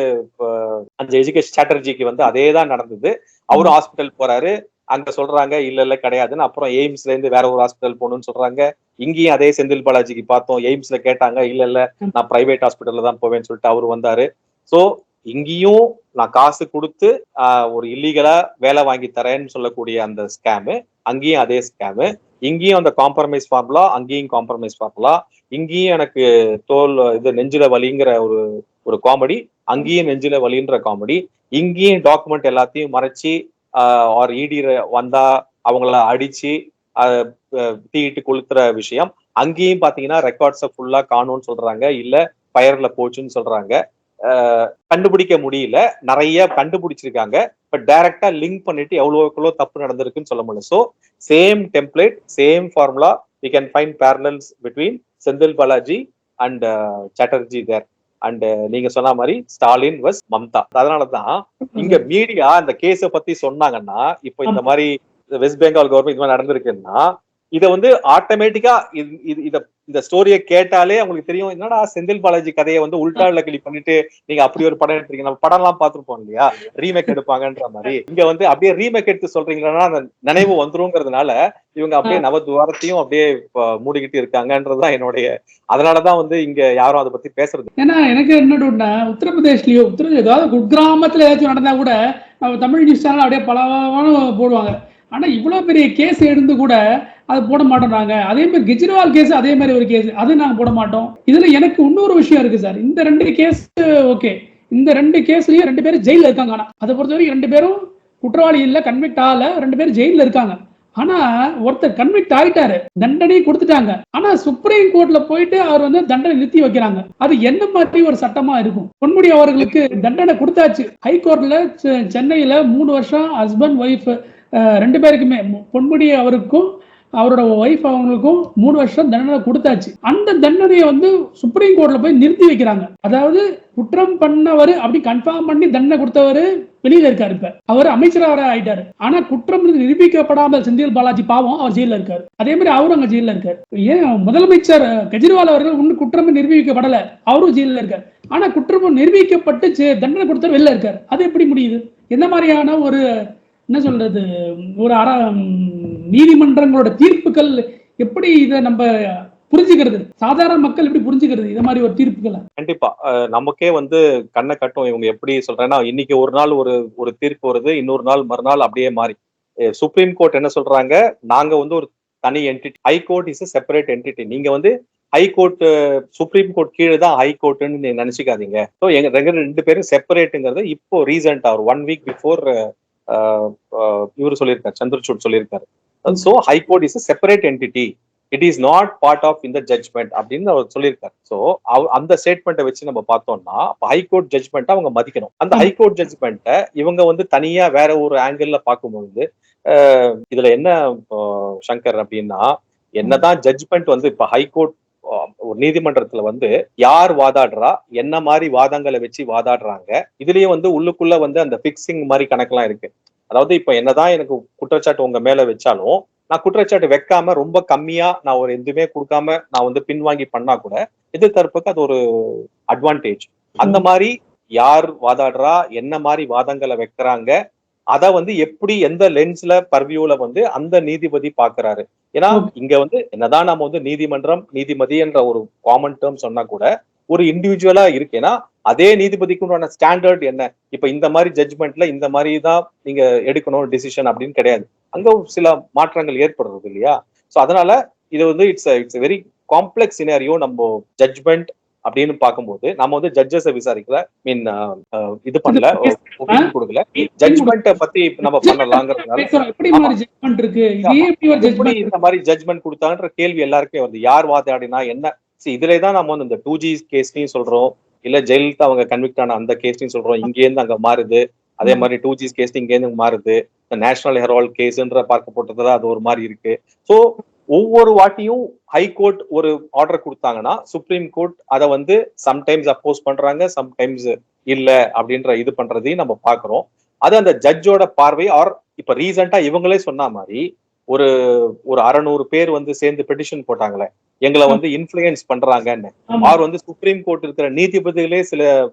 அந்த எஜுகேஷன் சாட்டர்ஜிக்கு வந்து அதே தான் நடந்தது. அவரும் ஹாஸ்பிட்டல் போறாரு, அங்க சொல்றாங்க இல்ல கிடையாதுன்னு, அப்புறம் எய்ம்ஸ்ல இருந்து வேற ஒரு ஹாஸ்பிட்டல் போகணும்னு சொல்றாங்க. இங்கேயும் அதே செந்தில் பாலாஜிக்கு பார்த்தோம், எய்ம்ஸ்ல கேட்டாங்க, இல்ல நான் பிரைவேட் ஹாஸ்பிட்டல்ல தான் போவேன்னு சொல்லிட்டு அவரு வந்தாரு. சோ இங்கேயும் நான் காசு கொடுத்து ஒரு இல்லீகலா வேலை வாங்கி தரேன்னு சொல்லக்கூடிய அந்த ஸ்கேமு, அங்கேயும் அதே ஸ்கேமு, இங்கேயும் அந்த காம்ப்ரமைஸ் ஃபார்முலா, அங்கேயும் காம்ப்ரமைஸ் ஃபார்முலா, இங்கேயும் எனக்கு இது நெஞ்சில வலிங்கிற ஒரு காமெடி, அங்கேயும் நெஞ்சில வலின்ற காமெடி, இங்கேயும் டாக்குமெண்ட் எல்லாத்தையும் மறைச்சு ஆர் இடி வந்தா அவங்கள அடிச்சு தீயிட்டு கொளுத்துற விஷயம், அங்கேயும் பாத்தீங்கன்னா ரெக்கார்ட்ஸை ஃபுல்லா காணும்னு சொல்றாங்க, இல்ல ஃபயர்ல போச்சுன்னு சொல்றாங்க. கண்டுபிடிக்க முடியல, நிறைய கண்டுபிடிச்சிருக்காங்க, பட் டைரக்டா லிங்க் பண்ணிட்டு எவ்வளவு தப்பு நடந்திருக்குன்னு சொல்ல முடியல. So same template, same formula, we can find parallels between Senthil Balaji and Chatterjee there. And நீங்க சொன்ன மாதிரி ஸ்டாலின் வஸ் மம்தா. அதனாலதான் இங்க மீடியா இந்த கேஸ பத்தி சொன்னாங்கன்னா, இப்போ இந்த மாதிரி வெஸ்ட் பெங்கால் கவர்மெண்ட் இது மாதிரி நடந்திருக்குன்னா, இத வந்து ஆட்டோமேட்டிக்கா இந்த ஸ்டோரியை கேட்டாலே அவங்களுக்கு தெரியும், என்னடா செந்தில் பாலாஜி கதையை வந்து உள்டால கிளி பண்ணிட்டு நீங்க அப்படி ஒரு படம் எடுத்துறீங்க, நம்ம படம் எல்லாம் பாத்துருப்போம் இல்லையா, ரீமேக் எடுப்பாங்கன்ற மாதிரி, இங்க வந்து அப்படியே ரீமேக் எடுத்து சொல்றீங்கன்னா அந்த நினைவு வந்துருங்கிறதுனால இவங்க அப்படியே நவதுவாரத்தையும் அப்படியே மூடிக்கிட்டு இருக்காங்கன்றதுதான் என்னுடைய, அதனாலதான் வந்து இங்க யாரும் அதை பத்தி பேசுறது. ஏன்னா எனக்கு என்ன டவுட்னா, உத்தரப்பிரதேஷ்லயோ ஏதாவது குக்கிராமத்துல ஏதாச்சும் நடந்தா கூட தமிழ் நியூஸ் சேனல் அப்படியே பலவான போடுவாங்க, ஆனா இவ்வளவு பெரிய கேஸ் எடுத்து கூட அது போட மாட்டோம். அதே மாதிரி கெஜ்ரிவால் கேஸ் அதே மாதிரி ஒரு கேஸ், அது நாங்க போட மாட்டோம். இதுல எனக்கு இன்னொரு விஷயம் இருக்கு சார், இந்த 2 கேஸ் ஓகே, இந்த 2 கேஸ்லயும் 2 பேரும் ஜெயில இருக்காங்க. ஆனா அதை பொறுத்தவரைக்கும் 2 பேரும் குற்றவாளி இல்ல, கன்விக்ட் ஆகல, 2 பேரும் ஜெயில இருக்காங்க. ஆனா ஒருத்தர் கன்விக்ட் ஆயிட்டாரு, தண்டனை கொடுத்துட்டாங்க, ஆனா சுப்ரீம் கோர்ட்ல போயிட்டு அவர் வந்து தண்டனை நிறுத்தி வைக்கிறாங்க. அது என்ன மாதிரி ஒரு சட்டமா இருக்கும்? பொன்முடி அவர்களுக்கு தண்டனை கொடுத்தாச்சு, ஹைகோர்ட்ல சென்னையில 3 வருஷம் ஹஸ்பண்ட் ஒய்ஃப் 2 பேருக்குமே, பொன்முடி அவருக்கும் அவரோட ஒய்ஃப் அவங்களுக்கும் 3 வருஷம் தண்டனை கொடுத்தாச்சு. அந்த தண்டனையை வந்து சுப்ரீம் கோர்ட்ல போய் நிறுத்தி வைக்கிறாங்க. அதாவது குற்றம் பண்ணவர் அப்படி கன்ஃபார்ம் பண்ணி தண்டனை கொடுத்தவர் வெளியில இருக்காரு. இப்ப அவர் அமைச்சராக ஆயிட்டாரு. ஆனா குற்றம் நிரூபிக்கப்படாமல் செந்தில் பாலாஜி பாவம் அவர் ஜெயில இருக்காரு. அதே மாதிரி அவரும் அங்க ஜெயில இருக்காரு. ஏன் முதலமைச்சர் கெஜ்ரிவால் அவர்கள் இன்னும் குற்றம் நிரூபிக்கப்படல, அவரும் ஜெயில இருக்காரு. ஆனா குற்றம் நிரூபிக்கப்பட்டு தண்டனை கொடுத்தவர் வெளில இருக்காரு. அது எப்படி முடியுது? என்ன மாதிரியான ஒரு என்ன சொல்றது, ஒரு நீதிமன்றங்களோட தீர்ப்புகள் எப்படி இதை நம்ம புரிஞ்சுக்கிறது, சாதாரண மக்கள் எப்படி புரிஞ்சுக்கிறது இத மாதிரி ஒரு தீர்ப்புகளை? கண்டிப்பா நமக்கே வந்து கண்ணை கட்டும். இவங்க எப்படி சொல்றேன்னா, இன்னைக்கு ஒரு நாள் ஒரு தீர்ப்பு வருது, இன்னொரு நாள் மறுநாள் அப்படியே மாறி. சுப்ரீம் கோர்ட் என்ன சொல்றாங்க, நாங்க வந்து ஒரு தனி entity, high court is a separate entity. நீங்க வந்து ஹை கோர்ட், சுப்ரீம் கோர்ட் கீழே தான் ஹை கோர்ட்னு நீங்க நினைச்சுக்காதீங்க. ஸோ எங்க ரெண்டு பேரும் செப்பரேட்டுங்கிறது இப்போ ரீசெண்டா ஒரு 1 week பிஃபோர் இவரு சொல்லியிருக்காரு, சந்திரசூட் சொல்லியிருக்காரு. So high court is a separate entity, it is not part of இந்த ஜட்ஜ்மெண்ட் அப்படின்னு அவர் சொல்லியிருக்காரு. ஸோ அந்த ஸ்டேட்மெண்ட்டை வச்சு நம்ம பார்த்தோம்னா ஹைகோர்ட் ஜட்ஜ்மெண்ட்டை அவங்க மதிக்கணும். அந்த ஹைகோர்ட் ஜட்ஜ்மெண்ட்டை இவங்க வந்து தனியா வேற ஒரு ஆங்கிள் பார்க்கும்போது இதுல என்ன சங்கர் அப்படின்னா, என்னதான் ஜட்ஜ்மெண்ட் வந்து இப்ப ஹைகோர்ட் ஒரு நீதிமன்றத்துல வந்து யார் வாதாடுறா, என்ன மாதிரி வாதங்களை வச்சு வாதாடுறாங்க, இதுலயே வந்து உள்ளுக்குள்ள வந்து அந்த பிக்சிங் மாதிரி கணக்கெல்லாம் இருக்கு. அதாவது இப்ப என்னதான் எனக்கு குற்றச்சாட்டு உங்க மேல வச்சாலும் நான் குற்றச்சாட்டு வைக்காம ரொம்ப கம்மியா நான் ஒரு எதுவுமே கொடுக்காம நான் வந்து பின்வாங்கி பண்ணா கூட எதிர்த்தரப்புக்கு அது ஒரு அட்வான்டேஜ். அந்த மாதிரி யார் வாதாடுறா, என்ன மாதிரி வாதங்களை வைக்கிறாங்க, அத வந்து எப்படி எந்த லென்ஸ்ல பர்வியூல வந்து அந்த நீதிபதி பாக்குறாரு. ஏன்னா இங்க வந்து என்னதான் நம்ம வந்து நீதிமன்றம் நீதிபதி என்ற ஒரு காமன் டேர்ம் சொன்னா கூட ஒரு இண்டிவிஜுவலா இருக்கு. ஏன்னா அதே நீதிபதிக்கு உண்டான ஸ்டாண்டர்ட் என்ன, இப்ப இந்த மாதிரி ஜட்ஜ்மெண்ட்ல இந்த மாதிரி தான் நீங்க எடுக்கணும் டிசிஷன் அப்படின்னு கிடையாது. அங்க சில மாற்றங்கள் ஏற்படுறது இல்லையா? சோ அதனால இது வந்து இட்ஸ் வெரி காம்ப்ளெக்ஸ் சினாரியோ. நம்ம ஜட்ஜ்மெண்ட் அப்படின்னு பார்க்கும்போது நம்ம வந்து ஜட்ஜஸை விசாரிக்கல, மீன் இது பண்ணல, ஒப்பீனியன் கொடுக்கல, ஜட்ஜ்மெண்ட்டை பத்தி நம்ம பண்ணலாங்கிறதுனால எப்படி இந்த மாதிரி ஜட்ஜ்மெண்ட் கொடுத்தாங்கன்ற கேள்வி எல்லாருக்குமே வருது. யார் வாதாடினா என்ன, இதுலதான் நம்ம வந்து இந்த 2G கேஸ்லயும் சொல்றோம், இல்ல ஜெயலலிதா அவங்க கன்விக்ட் ஆன அந்த கேஸ்லயும் சொல்றோம், இங்க இருந்து அங்க மாறுது. அதே மாதிரி 2G கேஸ் இங்க இருந்து மாறுது. இந்த நேஷனல் ஹெரால்ட் கேஸ்ன்ற பார்க்கப்பட்டதுதான் அது ஒரு மாதிரி இருக்கு. சோ ஒவ்வொரு வாட்டியும் ஹைகோர்ட் ஒரு ஆர்டர் கொடுத்தாங்கன்னா சுப்ரீம் கோர்ட் அதை வந்து சம்டைம்ஸ் அப்போஸ் பண்றாங்க, சம்டைம்ஸ் இல்ல அப்படின்ற இது பண்றதையும் நம்ம பாக்குறோம். அது அந்த ஜட்ஜோட பார்வை. ஆர் இப்ப ரீசெண்டா இவங்களே சொன்ன மாதிரி ஒரு 600 பேர் வந்து சேர்ந்து பெட்டிஷன் போட்டாங்களே, எங்களை வந்து இன்ஃபுளுயன்ஸ் பண்றாங்கன்னு. ஆர் வந்து சுப்ரீம் கோர்ட் இருக்கிற நீதிபதிகளே சில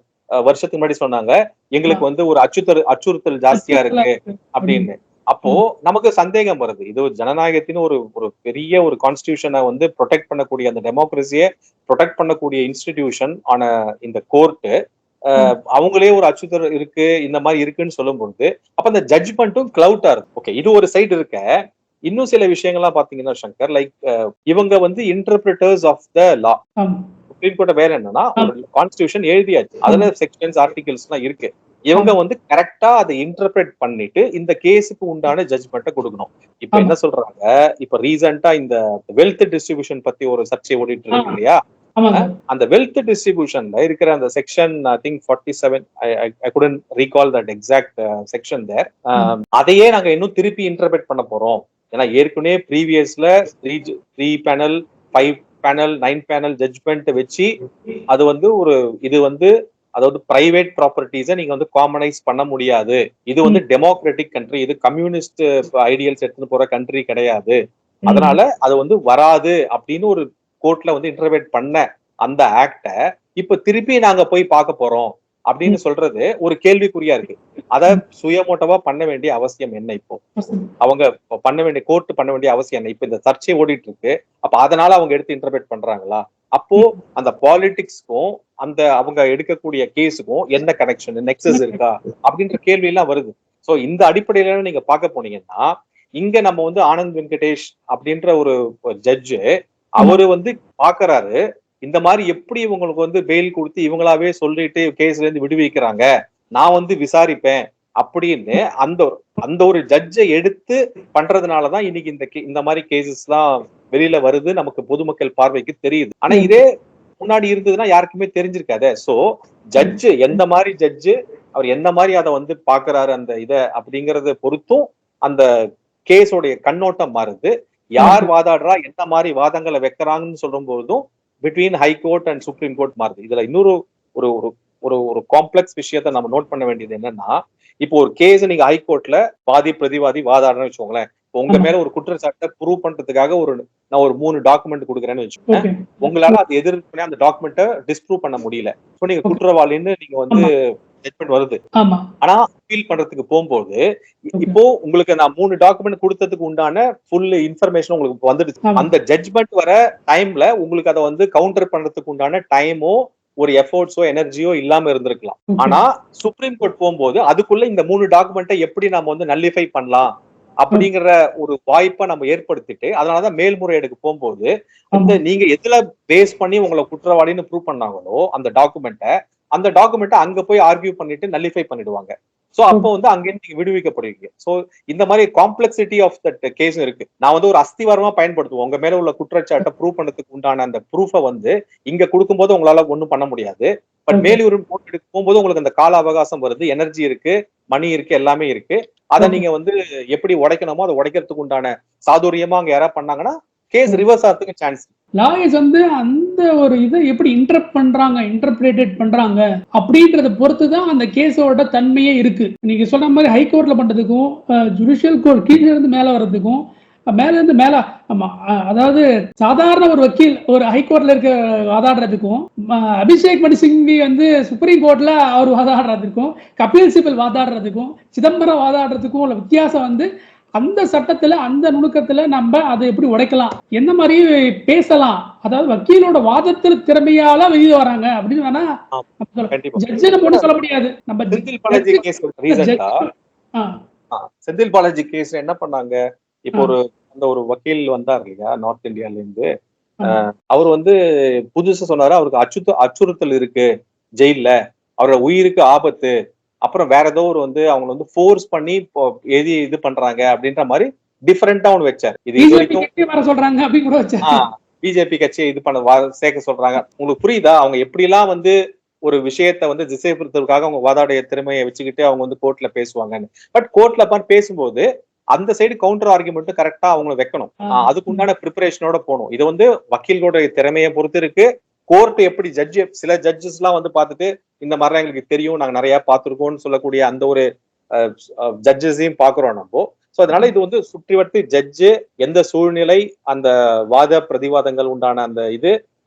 வருஷத்துக்கு முன்னாடி சொன்னாங்க, எங்களுக்கு வந்து ஒரு அச்சுறுத்தல் ஜாஸ்தியா இருக்கு அப்படின்னு. அப்போ நமக்கு சந்தேகம் வருது, இது ஜனநாயகத்தின் ஒரு பெரிய ஒரு கான்ஸ்டிடியூஷனை வந்து ப்ரொடெக்ட் பண்ணக்கூடிய, அந்த டெமோக்ரஸியை ப்ரொடெக்ட் பண்ணக்கூடிய இன்ஸ்டிடியூஷன் ஆன இந்த கோர்ட்டு அவங்களே ஒரு அச்சுறுத்தல் இருக்கு இந்த மாதிரி இருக்குன்னு சொல்லும் பொழுது அப்ப அந்த ஜட்ஜ்மெண்ட்டும் கிளவுட்டா இருக்கு. ஓகே, இது ஒரு சைடு இருக்க. இன்னும் சில விஷயங்கள்லாம் பாத்தீங்கன்னா சங்கர், லைக் இவங்க வந்து interpreters of the law. Supreme court வேற என்னன்னா ஒரு கான்ஸ்டிடியூஷன் எழுதியாச்சு, அதுல செக்ஷன்ஸ் ஆர்டிகல்ஸ் எல்லாம் இருக்கு. இவங்க வந்து கரெக்டா அதை இன்டர்பிரேட் பண்ணிட்டு இந்த கேஸுக்கு உண்டான ஜட்ஜ்மெண்ட்டை கொடுக்கணும். இப்ப என்ன சொல்றாங்க, இப்ப ரீசெண்டா இந்த வெல்த் டிஸ்ட்ரிபியூஷன் பத்தி ஒரு சர்ச்சை ஓடிட்டு இருக்கு இல்லையா? அந்த வெல்த் டிஸ்ட்ரிபியூஷன்ல இருக்கிற அந்த section I think 47, I couldn't recall that exact section there. அதையே நாங்க இன்னும் திருப்பி இன்டர்பிரேட் பண்ண போறோம். ஏன்னா ஏற்கனவே ப்ரீவியஸ்ல 3 பேனல் 5 பேனல் 9 பேனல் ஜட்ஜ்மெண்ட் வச்சு அது வந்து ஒரு இது வந்து அதாவது பிரைவேட் ப்ராப்பர்ட்டிஸை நீங்க வந்து காமனைஸ் பண்ண முடியாது, இது வந்து டெமோக்ராட்டிக் கண்ட்ரி, இது கம்யூனிஸ்ட் ஐடியல்ஸ் எடுத்துட்டு போற கண்ட்ரி கிடையாது, அதனால அது வந்து வராது அப்படின்னு ஒரு கோர்ட்ல வந்து இன்டர்பிரேட் பண்ண அந்த ஆக்ட இப்ப திருப்பி நாங்க போய் பார்க்க போறோம் அப்படின்னு சொல்றது ஒரு கேள்விக்குறியா இருக்கு. அத சுயமோட்டவா பண்ண வேண்டிய அவசியம் என்ன? இப்போ அவங்க பண்ண வேண்டிய கோர்ட் பண்ண வேண்டிய அவசியம் என்ன? இப்ப இந்த சர்ச்சை ஓடிட்டு இருக்கு, அப்ப அதனால அவங்க எடுத்து இன்டர்பிரேட் பண்றாங்களா? அப்போ அந்த பாலிடிக்ஸ்க்கும் அந்த அவங்க எடுக்கக்கூடிய கேஸுக்கும் என்ன கனெக்ஷன், நெக்ஸஸ் இருக்கா அப்படின்ற கேள்வி எல்லாம் வருது. சோ இந்த அடிப்படையில நீங்க பார்க்க போனீங்கன்னா இங்க நம்ம வந்து ஆனந்த் வெங்கடேஷ் அப்படின்ற ஒரு ஜட்ஜு அவரு வந்து பாக்குறாரு, இந்த மாதிரி எப்படி இவங்களுக்கு வந்து பெயில் கொடுத்து இவங்களாவே சொல்லிட்டு கேஸ்ல இருந்து விடுவிக்கிறாங்க, நான் வந்து விசாரிப்பேன் அப்படின்னு அந்த ஒரு ஜட்ஜை எடுத்து பண்றதுனாலதான் இன்னைக்கு இந்த மாதிரி கேசஸ் எல்லாம் வெளியில வருது, நமக்கு பொதுமக்கள் பார்வைக்கு தெரியுது. ஆனா இதே முன்னாடி இருந்ததுன்னா யாருக்குமே தெரிஞ்சிருக்காது. சோ ஜட்ஜு எந்த மாதிரி ஜட்ஜு அவர் எந்த மாதிரி அதை வந்து பாக்குறாரு அந்த இத அப்படிங்கறத பொறுத்தும் அந்த கேஸோடைய கண்ணோட்டம் மாறுது. யார் வாதாடுறா, என்ன மாதிரி வாதங்களை வைக்கிறாங்கன்னு சொல்லும் போதும் between high court and supreme court மாறுது. இதுல இன்னொரு ஒரு ஒரு ஒரு ஒரு காம்ப்ளெக்ஸ் விஷயத்த நம்ம நோட் பண்ண வேண்டியது என்னன்னா, இப்போ ஒரு கேஸ் நீங்க ஹை கோர்ட்ல வாதி பிரதிவாதி வாதாடுறேன்னு வச்சுக்கோங்களேன். உங்க மேல ஒரு குற்றச்சாட்டை ப்ரூவ் பண்றதுக்காக நான் ஒரு 3 டாக்குமெண்ட் கொடுக்குறேன்னு வச்சுக்கோங்க. உங்களால அது எதிர்த்து அந்த டாக்குமெண்ட்டை டிஸ்ப்ரூவ் பண்ண முடியல. நீங்க குற்றவாளின்னு நீங்க வந்து ஜட்மெண்ட் வருது. ஆனா அப்பீல் பண்றதுக்கு போகும்போது இப்போ உங்களுக்கு நான் 3 டாக்குமெண்ட் கொடுத்ததுக்கு உண்டான ஃபுல் இன்ஃபர்மேஷன் உங்களுக்கு வந்துடுச்சு. அந்த ஜட்மெண்ட் வர டைம்ல உங்களுக்கு அதை வந்து கவுண்டர் பண்றதுக்கு உண்டான டைமோ ஒரு எஃபோர்ட்ஸோ எனர்ஜியோ இல்லாம இருந்திருக்கலாம். ஆனா சுப்ரீம் கோர்ட் போகும்போது அதுக்குள்ள இந்த 3 டாக்குமெண்ட்டை எப்படி நம்ம வந்து நல்லிஃபை பண்ணலாம் அப்படிங்கிற ஒரு வாய்ப்பை நம்ம ஏற்படுத்திட்டு, அதனாலதான் மேல்முறையீடுக்கு போகும்போது நீங்க எதுல பேஸ் பண்ணி உங்களை குற்றவாளின்னு ப்ரூவ் பண்ணாங்களோ அந்த டாக்குமெண்ட்டை அங்க போய் ஆர்கியூ பண்ணிட்டு நல்லிஃபை பண்ணிடுவாங்க. சோ அப்போ வந்து அங்கிருந்து நீங்க விடுவிக்கப்படுவீங்க. சோ இந்த மாதிரி காம்ப்ளெக்சிட்டி ஆஃப் தட் கேஸ் இருக்கு. நான் வந்து ஒரு அஸ்திவாரமா பயன்படுத்துவோம். உங்க மேல உள்ள குற்றச்சாட்டை ப்ரூவ் பண்ணதுக்கு உண்டான அந்த ப்ரூஃபை வந்து இங்க கொடுக்கும்போது உங்களால ஒண்ணும் பண்ண முடியாது. பட் மேலுரிமை கோர்ட்டுக்கு போகும்போது உங்களுக்கு அந்த கால அவகாசம் வருது, எனர்ஜி இருக்கு, மணி இருக்கு, எல்லாமே இருக்கு. அதை நீங்க வந்து எப்படி உடைக்கணுமோ அதை உடைக்கிறதுக்கு உண்டான சாதுரியமா அங்க யாராவது பண்ணாங்கன்னா கேஸ் ரிவர்ஸ் ஆகிறதுக்கு சான்ஸ். லாயர்ஸ் வந்து அந்த ஒரு இதை எப்படி இன்டர்பிரேட் பண்றாங்க அப்படின்றத பொறுத்துதான் அந்த கேஸோட தன்மையே இருக்கு. நீங்க சொன்ன மாதிரி ஹை கோர்ட்ல பண்றதுக்கும் ஜுடிஷியல் கோர்ட் கீழே இருந்து மேல வர்றதுக்கும் மேல இருந்து மேல, ஆமா, அதாவது சாதாரண ஒரு வக்கீல் ஒரு ஹைகோர்ட்ல இருக்க வாதாடுறதுக்கும் அபிஷேக் மணி சிங்வி வந்து சுப்ரீம் கோர்ட்ல அவர் வாதாடுறதுக்கும் கபில் சிபல் வாதாடுறதுக்கும் சிதம்பரம் வாதாடுறதுக்கும் உள்ள வித்தியாசம் வந்து அந்த சட்டத்துல அந்த நுணுக்கத்துல நம்ம அதை எப்படி உடைக்கலாம், என்ன மாதிரி பேசலாம், அதாவது வக்கீலோட வாதத்துல திறமையால வெளியே வராங்க அப்படின்னு வேணா ஜட்ஜின போட்டு சொல்ல முடியாது. நம்ம செந்தில் பாலாஜி கேஸ் என்ன பண்ணாங்க, இப்போ ஒரு வக்கீல் வந்தார் இல்லையா நார்த் இந்தியால இருந்து, அவர் வந்து புதுசா சொன்னாரு அவருக்கு அச்சுறுத்தல் இருக்கு ஜெயில, அவரோட உயிருக்கு ஆபத்து, அப்புறம் வேற ஏதோ ஒரு வந்து அவங்க வந்து ஃபோர்ஸ் பண்ணி இது பண்றாங்க அப்படின்ற மாதிரி டிஃபரெண்டா ஒண்ணு வச்சார். இது சொல்றாங்க அப்படி கூட வச்சார். பிஜேபி கட்சியை இது பண்ண சேர்க்க சொல்றாங்க. உங்களுக்கு புரியுதா அவங்க எப்படி எல்லாம் வந்து ஒரு விஷயத்த வந்து திசைப்படுத்துறதுக்காக அவங்க வாதாடைய திறமையை வச்சுக்கிட்டு அவங்க வந்து கோர்ட்ல பேசுவாங்கன்னு. பட் கோர்ட்ல பேசும்போது அந்த சைடு கவுண்டர் ஆர்குமெண்ட் கரெக்டா அவங்களை வைக்கணும். அதுக்கு உண்டான ப்ரிப்பரேஷனோட போகணும். இது வந்து வக்கீல்களோட திறமையை பொறுத்து இருக்கு. கோர்ட் எப்படி சில ஜட்ஜஸ் எல்லாம் வந்து பார்த்துட்டு இந்த மாதிரிலாம் எங்களுக்கு தெரியும், நாங்க நிறைய பார்த்திருக்கோம்னு சொல்லக்கூடிய அந்த ஒரு ஜட்ஜஸையும் பாக்குறோம் நம்ம. சோ அதனால இது வந்து சுற்றி வட்டு ஜட்ஜு எந்த சூழ்நிலை, அந்த வாத பிரதிவாதங்கள் உண்டான அந்த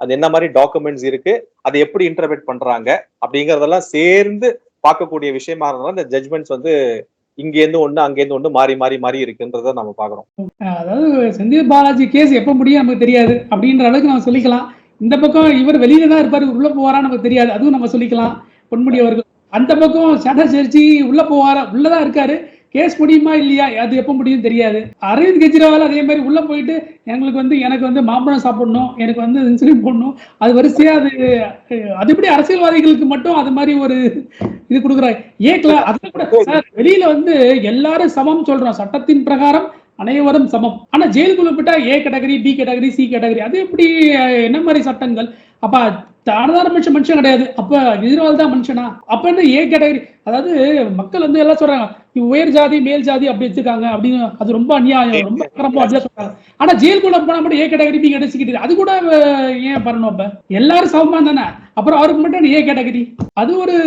அது என்ன மாதிரி டாக்குமெண்ட்ஸ் இருக்கு, அதை எப்படி இன்டர்பிரேட் பண்றாங்க அப்படிங்கறதெல்லாம் சேர்ந்து பார்க்கக்கூடிய விஷயமா இருந்தாலும் இந்த ஜட்ஜ்மெண்ட்ஸ் வந்து இங்கேருந்து ஒண்ணு அங்கேருந்து ஒண்ணு மாறி மாறி மாறி இருக்குன்றத நம்ம பாக்குறோம். அதாவது செந்தில் பாலாஜி கேஸ் எப்ப முடியும் நமக்கு தெரியாது அப்படின்ற அளவுக்கு நம்ம சொல்லிக்கலாம். இந்த பக்கம் இவர் வெளியில தான் இருப்பாரு, உள்ள போவாரா நமக்கு தெரியாது, அதுவும் நம்ம சொல்லிக்கலாம். பொன்முடி அவர்கள் அந்த பக்கம் சட்டர்ஜி உள்ள போவாரா, உள்ளதான் இருக்காரு, கேஸ் முடியுமா இல்லையா அது எப்ப முடியும் தெரியாது. அரவிந்த் கெஜ்ரிவால் அதே மாதிரி உள்ள போயிட்டு எனக்கு வந்து மாம்பழம் சாப்பிடணும், எனக்கு வந்து இன்சுலின் போடணும், அது வரிசையா அது எப்படி அரசியல்வாதிகளுக்கு மட்டும் அது மாதிரி ஒரு இது கொடுக்குறாங்க. அதுல கூட சார் வெளியில வந்து எல்லாரும் சமம் சொல்றோம், சட்டத்தின் பிரகாரம் அனைவரும் சமம். ஆனா ஜெயிலுக்குள்ள போட்டா A category, B category, C category, அது எப்படி, என்ன மாதிரி சட்டங்கள்? அப்ப சாதாரண மனுஷன் கிடையாது, அப்ப கெஜ்ரிவால் தான் மனுஷனா? அப்ப என்ன ஏ கேட்டகரி? அதாவது மக்கள் வந்து எல்லாம் சொல்றாங்க உயர் ஜாதி மேல் ஜாதி அப்படி வச்சிருக்காங்க அப்படின்னு, அது ரொம்ப அநியாயம், ரொம்ப அக்கிரமம் அப்படியே சொல்றாங்க. ஆனா ஜெயிலுக்குள்ள போனா மட்டும் A category, B category, C category, அது கூட ஏன் பண்ணணும்? அப்ப எல்லாரும் சமமா தானே, அப்புறம் அவருக்கு மட்டும் ஏ கேட்டகரி? அது ஒரு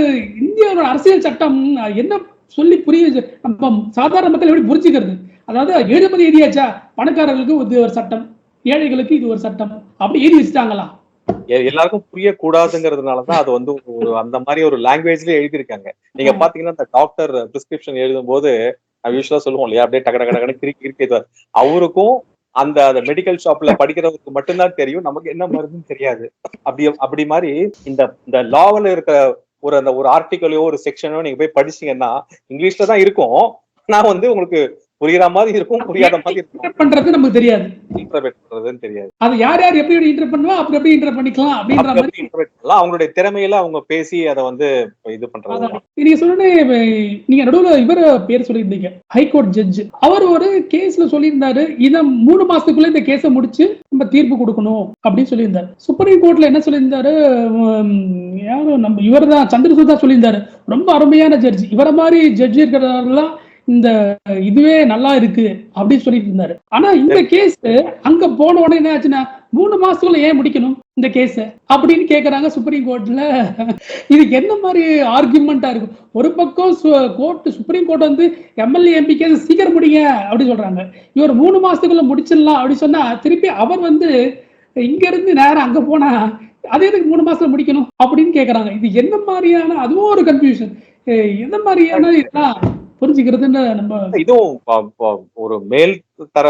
இந்தியாவோட அரசியல் சட்டம் என்ன சொல்லி புரிய நம்ம சாதாரண மக்கள் எப்படி புரிஞ்சுக்கிறது? அதாவது எழுதுமதி எழுதியாச்சா, பணக்காரர்களுக்கு இது ஒரு சட்டம், ஏழைகளுக்கு இது ஒரு சட்டம், அப்படி எழுதி வச்சுட்டாங்களா? எல்லாருக்கும் புரியக்கூடாதுங்கிறதுனாலதான் அது வந்து அந்த மாதிரி ஒரு லாங்குவேஜ்லயே எழுதியிருக்காங்க. நீங்க பாத்தீங்கன்னா இந்த டாக்டர் பிரிஸ்கிரிப்ஷன் எழுதும் போது யூஸ்வலா சொல்லுவோம் இல்லையா, அப்படியே டக டக டகன்னு கிறுக்கி அவருக்கும் அந்த மெடிக்கல் ஷாப்ல படிக்கிறவருக்கு மட்டும்தான் தெரியும், நமக்கு என்ன மருந்துன்னு தெரியாது. அப்படி மாதிரி இந்த லாவில் இருக்க ஒரு ஆர்டிக்கலையோ ஒரு செக்ஷனோ நீங்க போய் படிச்சீங்கன்னா இங்கிலீஷ்ல தான் இருக்கும். நான் வந்து உங்களுக்கு புரியுற மாதிரி இருக்கும், புரியாத மாதிரி இருக்கும், பண்றது நமக்கு தெரியாது, இன்டர்பிரேட் பண்றதுன்னு தெரியாது. அது யார் எப்படி இன்டர் பண்ணுவா அப்படி எப்படி இன்டர் பண்ணிக்கலாம் அப்படின்ற மாதிரி இன்டர்பிரேட் பண்ணலாம். அவங்களுடைய திறமையில அவங்க பேசி அதை வந்து இது பண்றது. நீங்க சொன்ன நீங்க நடுவுல இவர் பேர் சொல்லியிருந்தீங்க, ஹைகோர்ட் ஜட்ஜ், அவர் ஒரு கேஸ்ல சொல்லியிருந்தாரு இத 3 மாசத்துக்குள்ள இந்த கேஸை முடிச்சு நம்ம தீர்ப்பு கொடுக்கணும் அப்படின்னு சொல்லியிருந்தாரு. சுப்ரீம் கோர்ட்ல என்ன சொல்லியிருந்தாரு, யாரும் நம்ம இவர் தான் சந்திரசூட் தான் சொல்லியிருந்தாரு. ரொம்ப அருமையான ஜட்ஜ், இவர மாதிரி ஜட்ஜ் இருக்கிறவங்கலாம் இந்த இதுவே நல்லா இருக்கு அப்படின்னு சொல்லிட்டு இருந்தாரு. ஆனா இந்த கேஸ் அங்க போன உடனே என்ன ஆச்சுன்னா 3 மாசத்துக்குள்ள ஏன் முடிக்கணும் இந்த கேஸ் அப்படின்னு கேக்குறாங்க சுப்ரீம் கோர்ட்ல. இதுக்கு என்ன மாதிரி ஆர்குமெண்டா இருக்கும்? ஒரு பக்கம் கோர்ட் சுப்ரீம் கோர்ட் வந்து எம்எல்ஏ எம்பி கேஸ் சீக்கிரம் முடிங்க அப்படின்னு சொல்றாங்க. இவர் 3 மாசத்துக்குள்ள முடிச்சிடலாம் அப்படின்னு சொன்னா திருப்பி அவர் வந்து இங்க இருந்து நேரம் அங்க போனா அது எதுக்கு 3 மாசத்துல முடிக்கணும் அப்படின்னு கேக்குறாங்க. இது என்ன மாதிரியான அதுவும் ஒரு கன்ஃபியூஷன். எந்த மாதிரியான இதெல்லாம் புரிஞ்சுக்கிறதுன்னு நம்ம இதுவும் ஒரு மேல் தர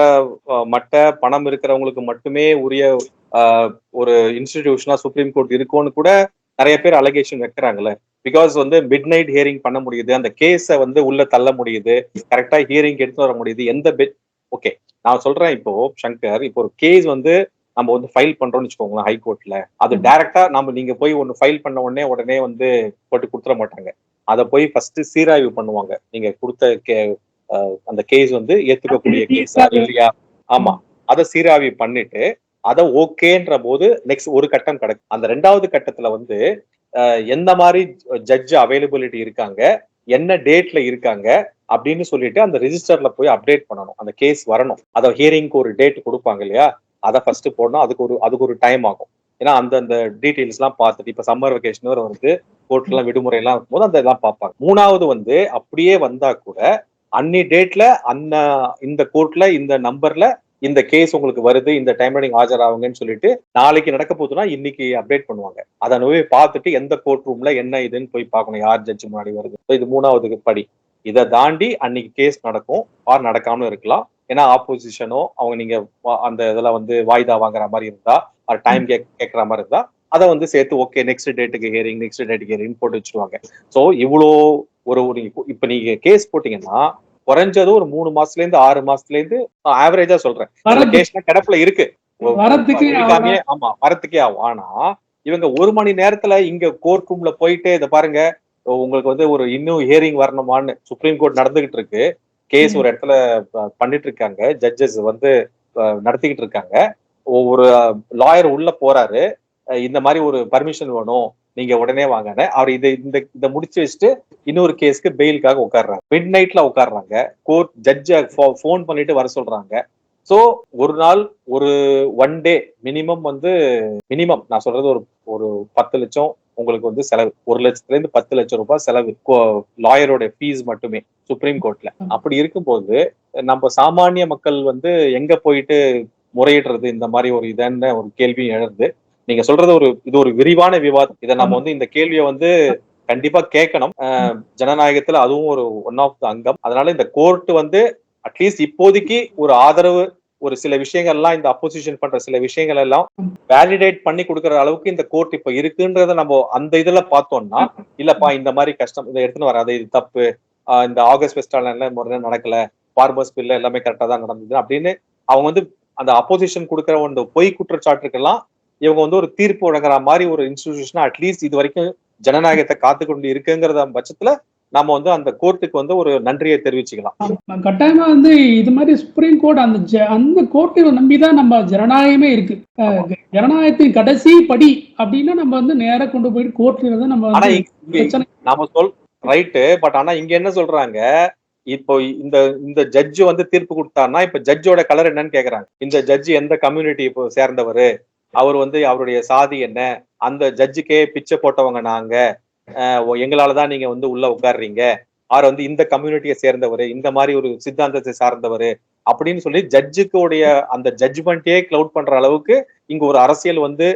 மட்ட பணம் இருக்கிறவங்களுக்கு மட்டுமே உரிய ஒரு இன்ஸ்டிடியூஷனா சுப்ரீம் கோர்ட் இருக்கும்னு கூட நிறைய பேர் அலிகேஷன் வைக்கிறாங்கல்ல. பிகாஸ் வந்து மிட் நைட் ஹியரிங் பண்ண முடியுது, அந்த கேஸை வந்து உள்ள தள்ள முடியுது, கரெக்டா ஹியரிங் எடுத்து வர முடியுது. எந்த ஓகே நான் சொல்றேன், இப்போ சங்கர், இப்போ ஒரு கேஸ் வந்து நம்ம வந்து ஃபைல் பண்றோம்னு வச்சுக்கோங்களேன் ஹைகோர்ட்ல, அது டைரக்டா நீங்க போய் ஒன்னு ஃபைல் பண்ண உடனே வந்து போட்டு கொடுத்துட மாட்டாங்க. அதை போய் ஃபர்ஸ்ட் சீராய்வு பண்ணுவாங்க. நீங்க கொடுத்த அந்த கேஸ் வந்து ஏத்துக்கக்கூடிய கேஸா இல்லையா, ஆமா, அதை சீராய்வு பண்ணிட்டு அதை ஓகேன்ற போது நெக்ஸ்ட் ஒரு கட்டம் கிடைக்கும். அந்த 2வது கட்டத்துல வந்து எந்த மாதிரி ஜட்ஜ் அவைலபிலிட்டி இருக்காங்க, என்ன டேட்ல இருக்காங்க அப்படின்னு சொல்லிட்டு அந்த ரெஜிஸ்டர்ல போய் அப்டேட் பண்ணணும். அந்த கேஸ் வரணும், அதை ஹியரிங்க்கு ஒரு டேட் கொடுப்பாங்க இல்லையா, அதை ஃபர்ஸ்ட் போடணும். அதுக்கு ஒரு டைம் ஆகும். ஏன்னா அந்த டீடைல்ஸ் எல்லாம் பார்த்துட்டு, இப்ப சம்மர் வெக்கேஷன் வந்து கோர்ட்ல எல்லாம் விடுமுறை எல்லாம் இருக்கும்போது அந்த இதெல்லாம் பார்ப்பாங்க. 3வது வந்து அப்படியே வந்தா கூட அன்னி டேட்ல இந்த கோர்ட்ல இந்த நம்பர்ல இந்த கேஸ் உங்களுக்கு வருது, இந்த டைம்ல நீங்க ஆஜராகுங்கன்னு சொல்லிட்டு நாளைக்கு நடக்க போகுதுன்னா இன்னைக்கு அப்டேட் பண்ணுவாங்க. அதை போய் பார்த்துட்டு எந்த கோர்ட் ரூம்ல என்ன இதுன்னு போய் பார்க்கணும், யார் ஜட்ஜ் முன்னாடி வருது. இது 3வது படி. இதை தாண்டி அன்னைக்கு கேஸ் நடக்கும் ஆர் நடக்காமலும் இருக்கலாம். ஏன்னா ஆப்போசிஷனோ அவங்க நீங்க அந்த இதெல்லாம் வந்து வாய்தா வாங்குற மாதிரி இருந்தா, டைம் கேட்கற மாதிரி இருந்தா அதை வந்து சேர்த்து ஓகே நெக்ஸ்ட் டேட்டுக்கு ஹியரிங் போட்டு வச்சிருவாங்க. சோ இவ்வளோ இப்ப நீங்க கேஸ் போட்டீங்கன்னா குறைஞ்சது ஒரு 3 மாசத்துல இருந்து 6 மாசத்துல இருந்து ஆவரேஜா சொல்றேன் கிடப்புல இருக்கு, ஆமா வரத்துக்கே ஆகும். ஆனா இவங்க 1 மணி நேரத்துல இங்க கோர்ட் ரூம்ல போயிட்டு இதை பாருங்க உங்களுக்கு வந்து ஒரு இன்னும் ஹியரிங் வரணுமான்னு சுப்ரீம் கோர்ட் நடந்துகிட்டு இருக்கு, கேஸ் ஒரு இடத்துல பண்ணிட்டு இருக்காங்க, ஜட்ஜஸ் வந்து நடத்திக்கிட்டு இருக்காங்க. ஒரு லாயர் உள்ள போறாரு, இந்த மாதிரி ஒரு பர்மிஷன் வேணும் நீங்க உடனே வாங்க, அவர் இதை முடிச்சு வச்சுட்டு இன்னொரு கேஸ்க்கு பெயிலுக்காக உட்காடுறாங்க. மிட் நைட்ல உட்காடுறாங்க, கோர்ட் ஜட்ஜ போன் பண்ணிட்டு வர சொல்றாங்க. சோ ஒரு நாள் ஒரு 1 டே மினிமம் நான் சொல்றது ஒரு 10 லட்சம் உங்களுக்கு வந்து செலவு, 1 லட்சத்துல இருந்து 10 லட்சம் ரூபாய் செலவு லாயரோட ஃபீஸ் மட்டுமே சுப்ரீம் கோர்ட்ல. அப்படி இருக்கும்போது நம்ம சாமானிய மக்கள் வந்து எங்க போயிட்டு முறையிடுறது, இந்த மாதிரி ஒரு இதான ஒரு கேள்வி எழுது. நீங்க சொல்றது இது ஒரு விரிவான விவாதம். இதை நம்ம வந்து இந்த கேள்வியை வந்து கண்டிப்பா கேட்கணும். ஜனநாயகத்துல அதுவும் ஒரு ஒன் ஆஃப் த அங்கம். அதனால இந்த கோர்ட் வந்து அட்லீஸ்ட் இப்போதைக்கு ஒரு ஆதரவு, ஒரு சில விஷயங்கள்லாம் இந்த அப்போசிஷன் பண்ற சில விஷயங்கள் எல்லாம் வேலிடேட் பண்ணி கொடுக்கற அளவுக்கு இந்த கோர்ட் இப்ப இருக்குன்றத நம்ம அந்த இதுல பார்த்தோம்னா, இல்லப்பா இந்த மாதிரி கஷ்டம் இதை எடுத்துன்னு வராது, இது தப்பு, இந்த ஆகஸ்ட் ஃபெஸ்டிவல் முறை நடக்கல, ஃபார்மர்ஸ் பில் எல்லாமே கரெக்டா தான் நடந்தது அப்படின்னு அவங்க வந்து அந்த அப்போசிஷன் கொடுக்குற ஒரு பொய் குற்றச்சாட்டுக்கெல்லாம் இவங்க வந்து ஒரு தீர்ப்பு வழங்குற மாதிரி ஒரு இன்ஸ்டிடியூஷன் அட்லீஸ்ட் இது வரைக்கும் ஜனநாயகத்தை காத்து கொண்டு இருக்குங்கிற பட்சத்துல நாம வந்து அந்த கோர்ட்டுக்கு வந்து ஒரு நன்றியை தெரிவிச்சுக்கலாம். கட்டாயமா வந்து இது மாதிரி சுப்ரீம் கோர்ட் அந்த கோர்ட்டை நம்பிதான் நம்ம ஜனநாயகமே இருக்கு. ஜனநாயகத்தின் கடைசி படி அப்படின்னா நம்ம வந்து நேரா கொண்டு போயிட்டு கோர்ட்ல தான் நாம ரைட்டு. பட் ஆனா இங்க என்ன சொல்றாங்க, இப்போ இந்த ஜட்ஜ் வந்து தீர்ப்பு கொடுத்தாருன்னா இப்ப ஜட்ஜோட கலர் என்னன்னு கேக்குறாங்க. இந்த ஜட்ஜ் எந்த கம்யூனிட்டி இப்போ சேர்ந்தவர், அவர் வந்து அவருடைய சாதி என்ன, அந்த ஜட்ஜுக்கே பிச்சை போட்டவங்க நாங்க, எங்களாலதான் நீங்க வந்து உள்ள உட்காடுறீங்க, அவர் வந்து இந்த கம்யூனிட்டியை சேர்ந்தவர், இந்த மாதிரி ஒரு சித்தாந்தத்தை சார்ந்தவர் அப்படின்னு சொல்லி ஜட்ஜுக்குடைய அந்த ஜட்ஜ்மெண்ட்டே கிளவுட் பண்ற அளவுக்கு இங்க ஒரு அரசியல் வந்து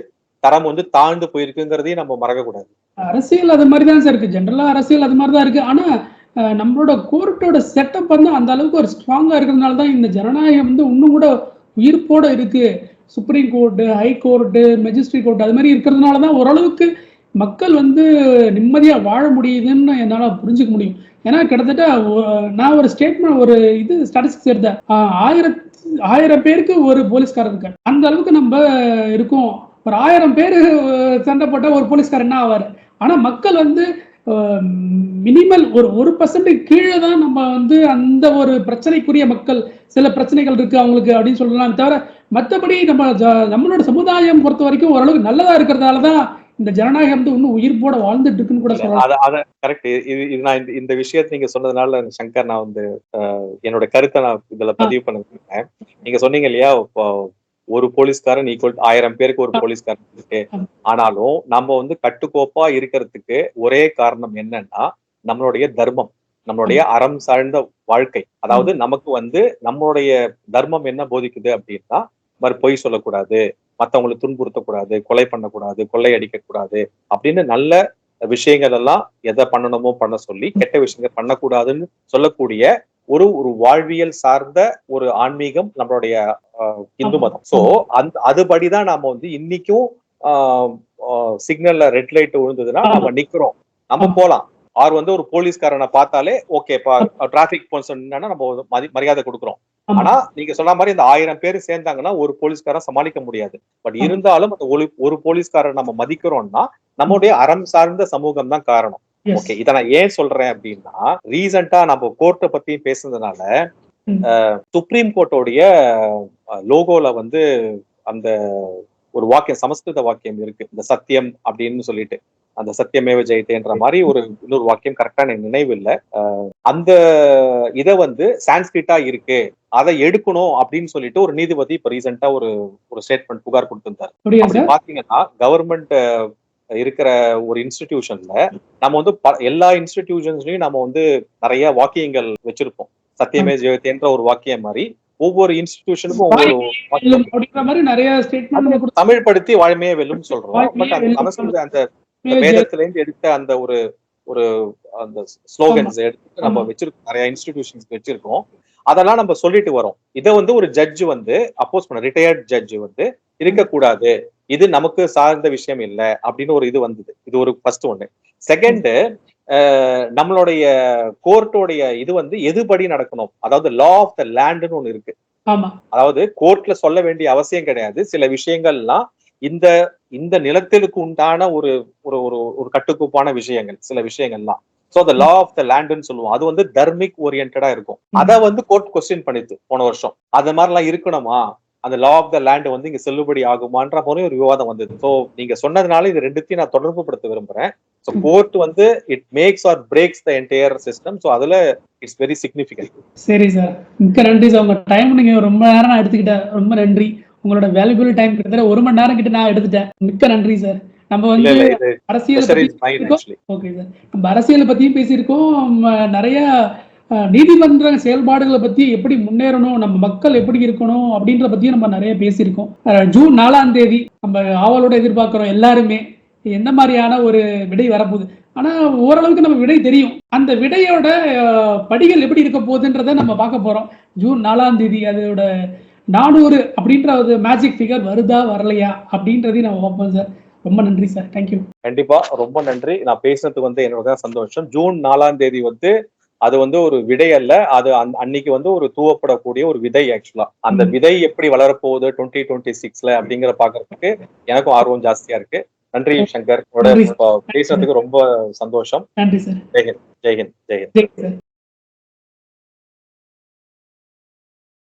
தரம் வந்து தாழ்ந்து போயிருக்குங்கிறதையும் நம்ம மறக்க கூடாது. அரசியல் அது மாதிரிதான் சார் இருக்கு, ஜென்ரலா அரசியல் அது மாதிரிதான் இருக்கு. ஆனா நம்மளோட கோர்ட்டோட செட்டப் வந்து அந்த அளவுக்கு ஒரு ஸ்ட்ராங்கா இருக்கிறதுனாலதான் இந்த ஜனநாயகம் வந்து இன்னும் கூட உயிர்ப்போட இருக்கு. Supreme court, high court, magistrate court அது மாதிரி இருக்கிறதுனாலதான் ஓரளவுக்கு மக்கள் வந்து நிம்மதியா வாழ முடியுதுன்னு என்னால புரிஞ்சுக்க முடியும். ஏன்னா கிட்டத்தட்ட நான் ஒரு ஸ்டேட்மெண்ட் ஒரு ஸ்டாட்டிஸ்டிக்ஸ் எடுத்தேன், 1000 பேருக்கு ஒரு போலீஸ்காரர் இருக்காரு, அந்த அளவுக்கு நம்ம இருக்கோம். ஒரு 1000 பேர் சண்டை போட்டா ஒரு போலீஸ்காரர் என்ன ஆவாரு. ஆனா மக்கள் வந்து மினிமல் ஒரு 1% கீழே தான் நம்ம வந்து அந்த ஒரு பிரச்சனைக்குரிய மக்கள், சில பிரச்சனைகள் இருக்கு அவங்களுக்கு அப்படின்னு சொல்லலாம். தவிர மற்றபடி நம்மளோட சமுதாயம் பொறுத்த வரைக்கும் ஓரளவுக்கு நல்லதா இருக்கிறதாலதான் இந்த ஜனநாயகம் வந்து இன்னும் உயிர்ப்போட வாழ்ந்துட்டு இருக்குன்னு கூட சொல்லலாம். கரெக்ட். இது நான் இந்த விஷயத்தை நீங்க சொன்னதுனால சங்கர், நான் வந்து என்னோட கருத்தை நான் இதுல பதிவு பண்ண விரும்புறேன். நீங்க சொன்னீங்க இல்லையா, ஒரு போலீஸ்காரன் ஈக்குவல் 1000 பேருக்கு ஒரு போலீஸ்காரன் இருக்கு. ஆனாலும் நம்ம வந்து கட்டுக்கோப்பா இருக்கிறதுக்கு ஒரே காரணம் என்னன்னா நம்மளுடைய தர்மம், நம்மளுடைய அறம் சார்ந்த வாழ்க்கை. அதாவது நமக்கு வந்து நம்மளுடைய தர்மம் என்ன போதிக்குது அப்படின்னா, பொய் சொல்லக்கூடாது, மத்தவங்களுக்கு துன்புறுத்தக்கூடாது, கொலை பண்ணக்கூடாது, கொள்ளை அடிக்க கூடாது அப்படின்னு நல்ல விஷயங்கள் எல்லாம் எதை பண்ணணுமோ பண்ண சொல்லி, கெட்ட விஷயங்கள் பண்ணக்கூடாதுன்னு சொல்லக்கூடிய ஒரு ஒரு வாழ்வியல் சார்ந்த ஒரு ஆன்மீகம் நம்மளுடைய இந்து மதம். சோ அதுபடிதான் நாம வந்து இன்னைக்கும் சிக்னல்ல ரெட் லைட் விழுந்ததுன்னா நம்ம நிக்கிறோம், நம்ம போலாம். வந்து ஒரு போலீஸ்காரனை பார்த்தாலே ஓகேப்பா, டிராபிக் போலீஸ் நம்ம மரியாதை கொடுக்குறோம். ஆனா நீங்க சொன்ன மாதிரி இந்த 1000 பேர் சேர்ந்தாங்கன்னா ஒரு போலீஸ்காரன் சமாளிக்க முடியாது. பட் இருந்தாலும் அந்த ஒரு போலீஸ்காரன் நம்ம மதிக்கிறோம்னா நம்மளுடைய அறம் சார்ந்த சமூகம் தான் காரணம். ஓகே, இத நான் ஏன் சொல்றேன் அப்படின்னா, ரீசெண்டா நம்ம கோர்ட்டை பத்தி பேசுனதுனால சுப்ரீம் கோர்ட்டோடைய லோகோல வந்து அந்த ஒரு வாக்கியம், சமஸ்கிருத வாக்கியம் இருக்கு, இந்த சத்தியம் அப்படின்னு சொல்லிட்டு, அந்த சத்தியமேவ ஜெயத்தேன்ற மாதிரி ஒரு இன்னொரு வாக்கியம் கரெக்டா எனக்கு நினைவு இல்லை. அந்த இத வந்து சான்ஸ்கிரிட்டா இருக்கு, அதை எடுக்கணும் அப்படின்னு சொல்லிட்டு ஒரு நீதிபதி இப்ப ரீசெண்டா ஒரு ஸ்டேட்மெண்ட் புகார் கொடுத்திருந்தாரு. அப்படி பாத்தீங்கன்னா கவர்மெண்ட் இருக்கிற ஒரு இன்ஸ்டிடியூஷன்ல நம்ம வந்து எல்லா இன்ஸ்டிடியூஷன்ஸ்லயும் நம்ம வந்து நிறைய வாக்கியங்கள் வச்சிருப்போம். சத்தியமே ஜெயத்தேன்ற ஒரு வாக்கியம் மாதிரி ஒவ்வொரு இன்ஸ்டிடியூஷனுக்கும் தமிழ் படுத்தி வாழ்மையே வெல்லும் சொல்றோம். பட் அந்த சமஸ்கிருத அந்த வேதத்துல இருந்து எடுத்த அந்த ஒரு அந்த ஸ்லோகன்ஸ் எடுத்து நம்ம வச்சிருக்கோம், நிறைய இன்ஸ்டிடியூஷன்ஸ் வச்சிருக்கோம். அதெல்லாம் நம்ம சொல்லிட்டு வரோம். இதை வந்து ஒரு ஜட்ஜ் வந்து அப்போஸ் பண்ண, ரிட்டையர்ட் ஜட்ஜ் வந்து இருக்கக்கூடாது, இது நமக்கு சார்ந்த விஷயம் இல்லை அப்படின்னு ஒரு இது வந்தது. இது ஒரு ஃபர்ஸ்ட் ஒண்ணு. செகண்ட், நம்மளுடைய கோர்ட்டோடைய இது வந்து எதுபடி நடக்கணும், அதாவது லா ஆஃப் த லேண்ட்னு ஒண்ணு இருக்கு. அதாவது கோர்ட்ல சொல்ல வேண்டிய அவசியம் கிடையாது. சில விஷயங்கள்லாம் இந்த இந்த நிலத்திற்கு உண்டான ஒரு ஒரு கட்டுக்கோப்பான விஷயங்கள், சில விஷயங்கள்லாம். சோ அந்த லா ஆஃப் த லேண்ட்னு சொல்லுவோம். அது வந்து தர்மிக் ஓரியன்டா இருக்கும். அதை வந்து கோர்ட் கொஸ்டின் பண்ணிட்டு போன வருஷம், அது மாதிரிலாம் இருக்கணுமா, அந்த லா ஆஃப் த லேண்ட் வந்து இங்க செல்லுபடி ஆகுமான்ற மாதிரி ஒரு விவாதம் வந்தது. சோ நீங்க சொன்னதுனால இது ரெண்டுத்தையும் நான் தொடர்பு படுத்த விரும்புறேன். சோ கோர்ட் வந்து it makes or breaks the entire system. So அதுல இட்ஸ் வெரி சிக்னிஃபிகன்ட். சரி சார், மிக்க நன்றி சார். உங்க டைம் நீங்க ரொம்ப நேரம் நான் எடுத்துக்கிட்டேன், ரொம்ப நன்றி. உங்களோட வேல்யூபிள் டைம் கிட்டத்தட்ட 1 மணி நேரம் கிட்ட நான் எடுத்துட்டேன். மிக்க நன்றி சார். நம்ம வந்து அரசியல் ஓகே சார், நம்ம அரசியலை பத்தியும் பேசியிருக்கோம், நிறைய நீதிமன்ற செயல்பாடுகளை பத்தி எப்படி முன்னேறணும், நம்ம மக்கள் எப்படி இருக்கணும் அப்படின்ற பத்தியும் நம்ம நிறைய பேசியிருக்கோம். ஜூன் 4ஆம் தேதி நம்ம ஆவலோட எதிர்பார்க்கிறோம் எல்லாருமே எந்த மாதிரியான ஒரு விடை வரப்போகுது. ஆனா ஓரளவுக்கு நம்ம விடை தெரியும், அந்த விடையோட படிகள் எப்படி இருக்க போகுதுன்றத நம்ம பார்க்க போறோம். ஜூன் 4ஆம் தேதி அதோட 400 அப்படின்ற ஒரு மேஜிக் ஃபிகர் வருதா வரலையா அப்படின்றதையும் நம்ம பார்ப்போம் சார். ரொம்ப நன்றி சார். தேங்க்யூ. கண்டிப்பா ரொம்ப நன்றி. நான் பேசுறதுக்கு வந்து என்னோட சந்தோஷம். ஜூன் 4ஆம் தேதி வந்து அது வந்து ஒரு விடை அல்ல, அது அன்னைக்கு வந்து ஒரு தூவப்படக்கூடிய ஒரு விதை. ஆக்சுவலா அந்த விதை எப்படி வளரப்போகுது 2026ல அப்படிங்கிற பாக்குறதுக்கு எனக்கும் ஆர்வம் ஜாஸ்தியா இருக்கு. நன்றி சங்கர், பேசுறதுக்கு ரொம்ப சந்தோஷம். நன்றி சார். ஜெய்ஹிந்த்.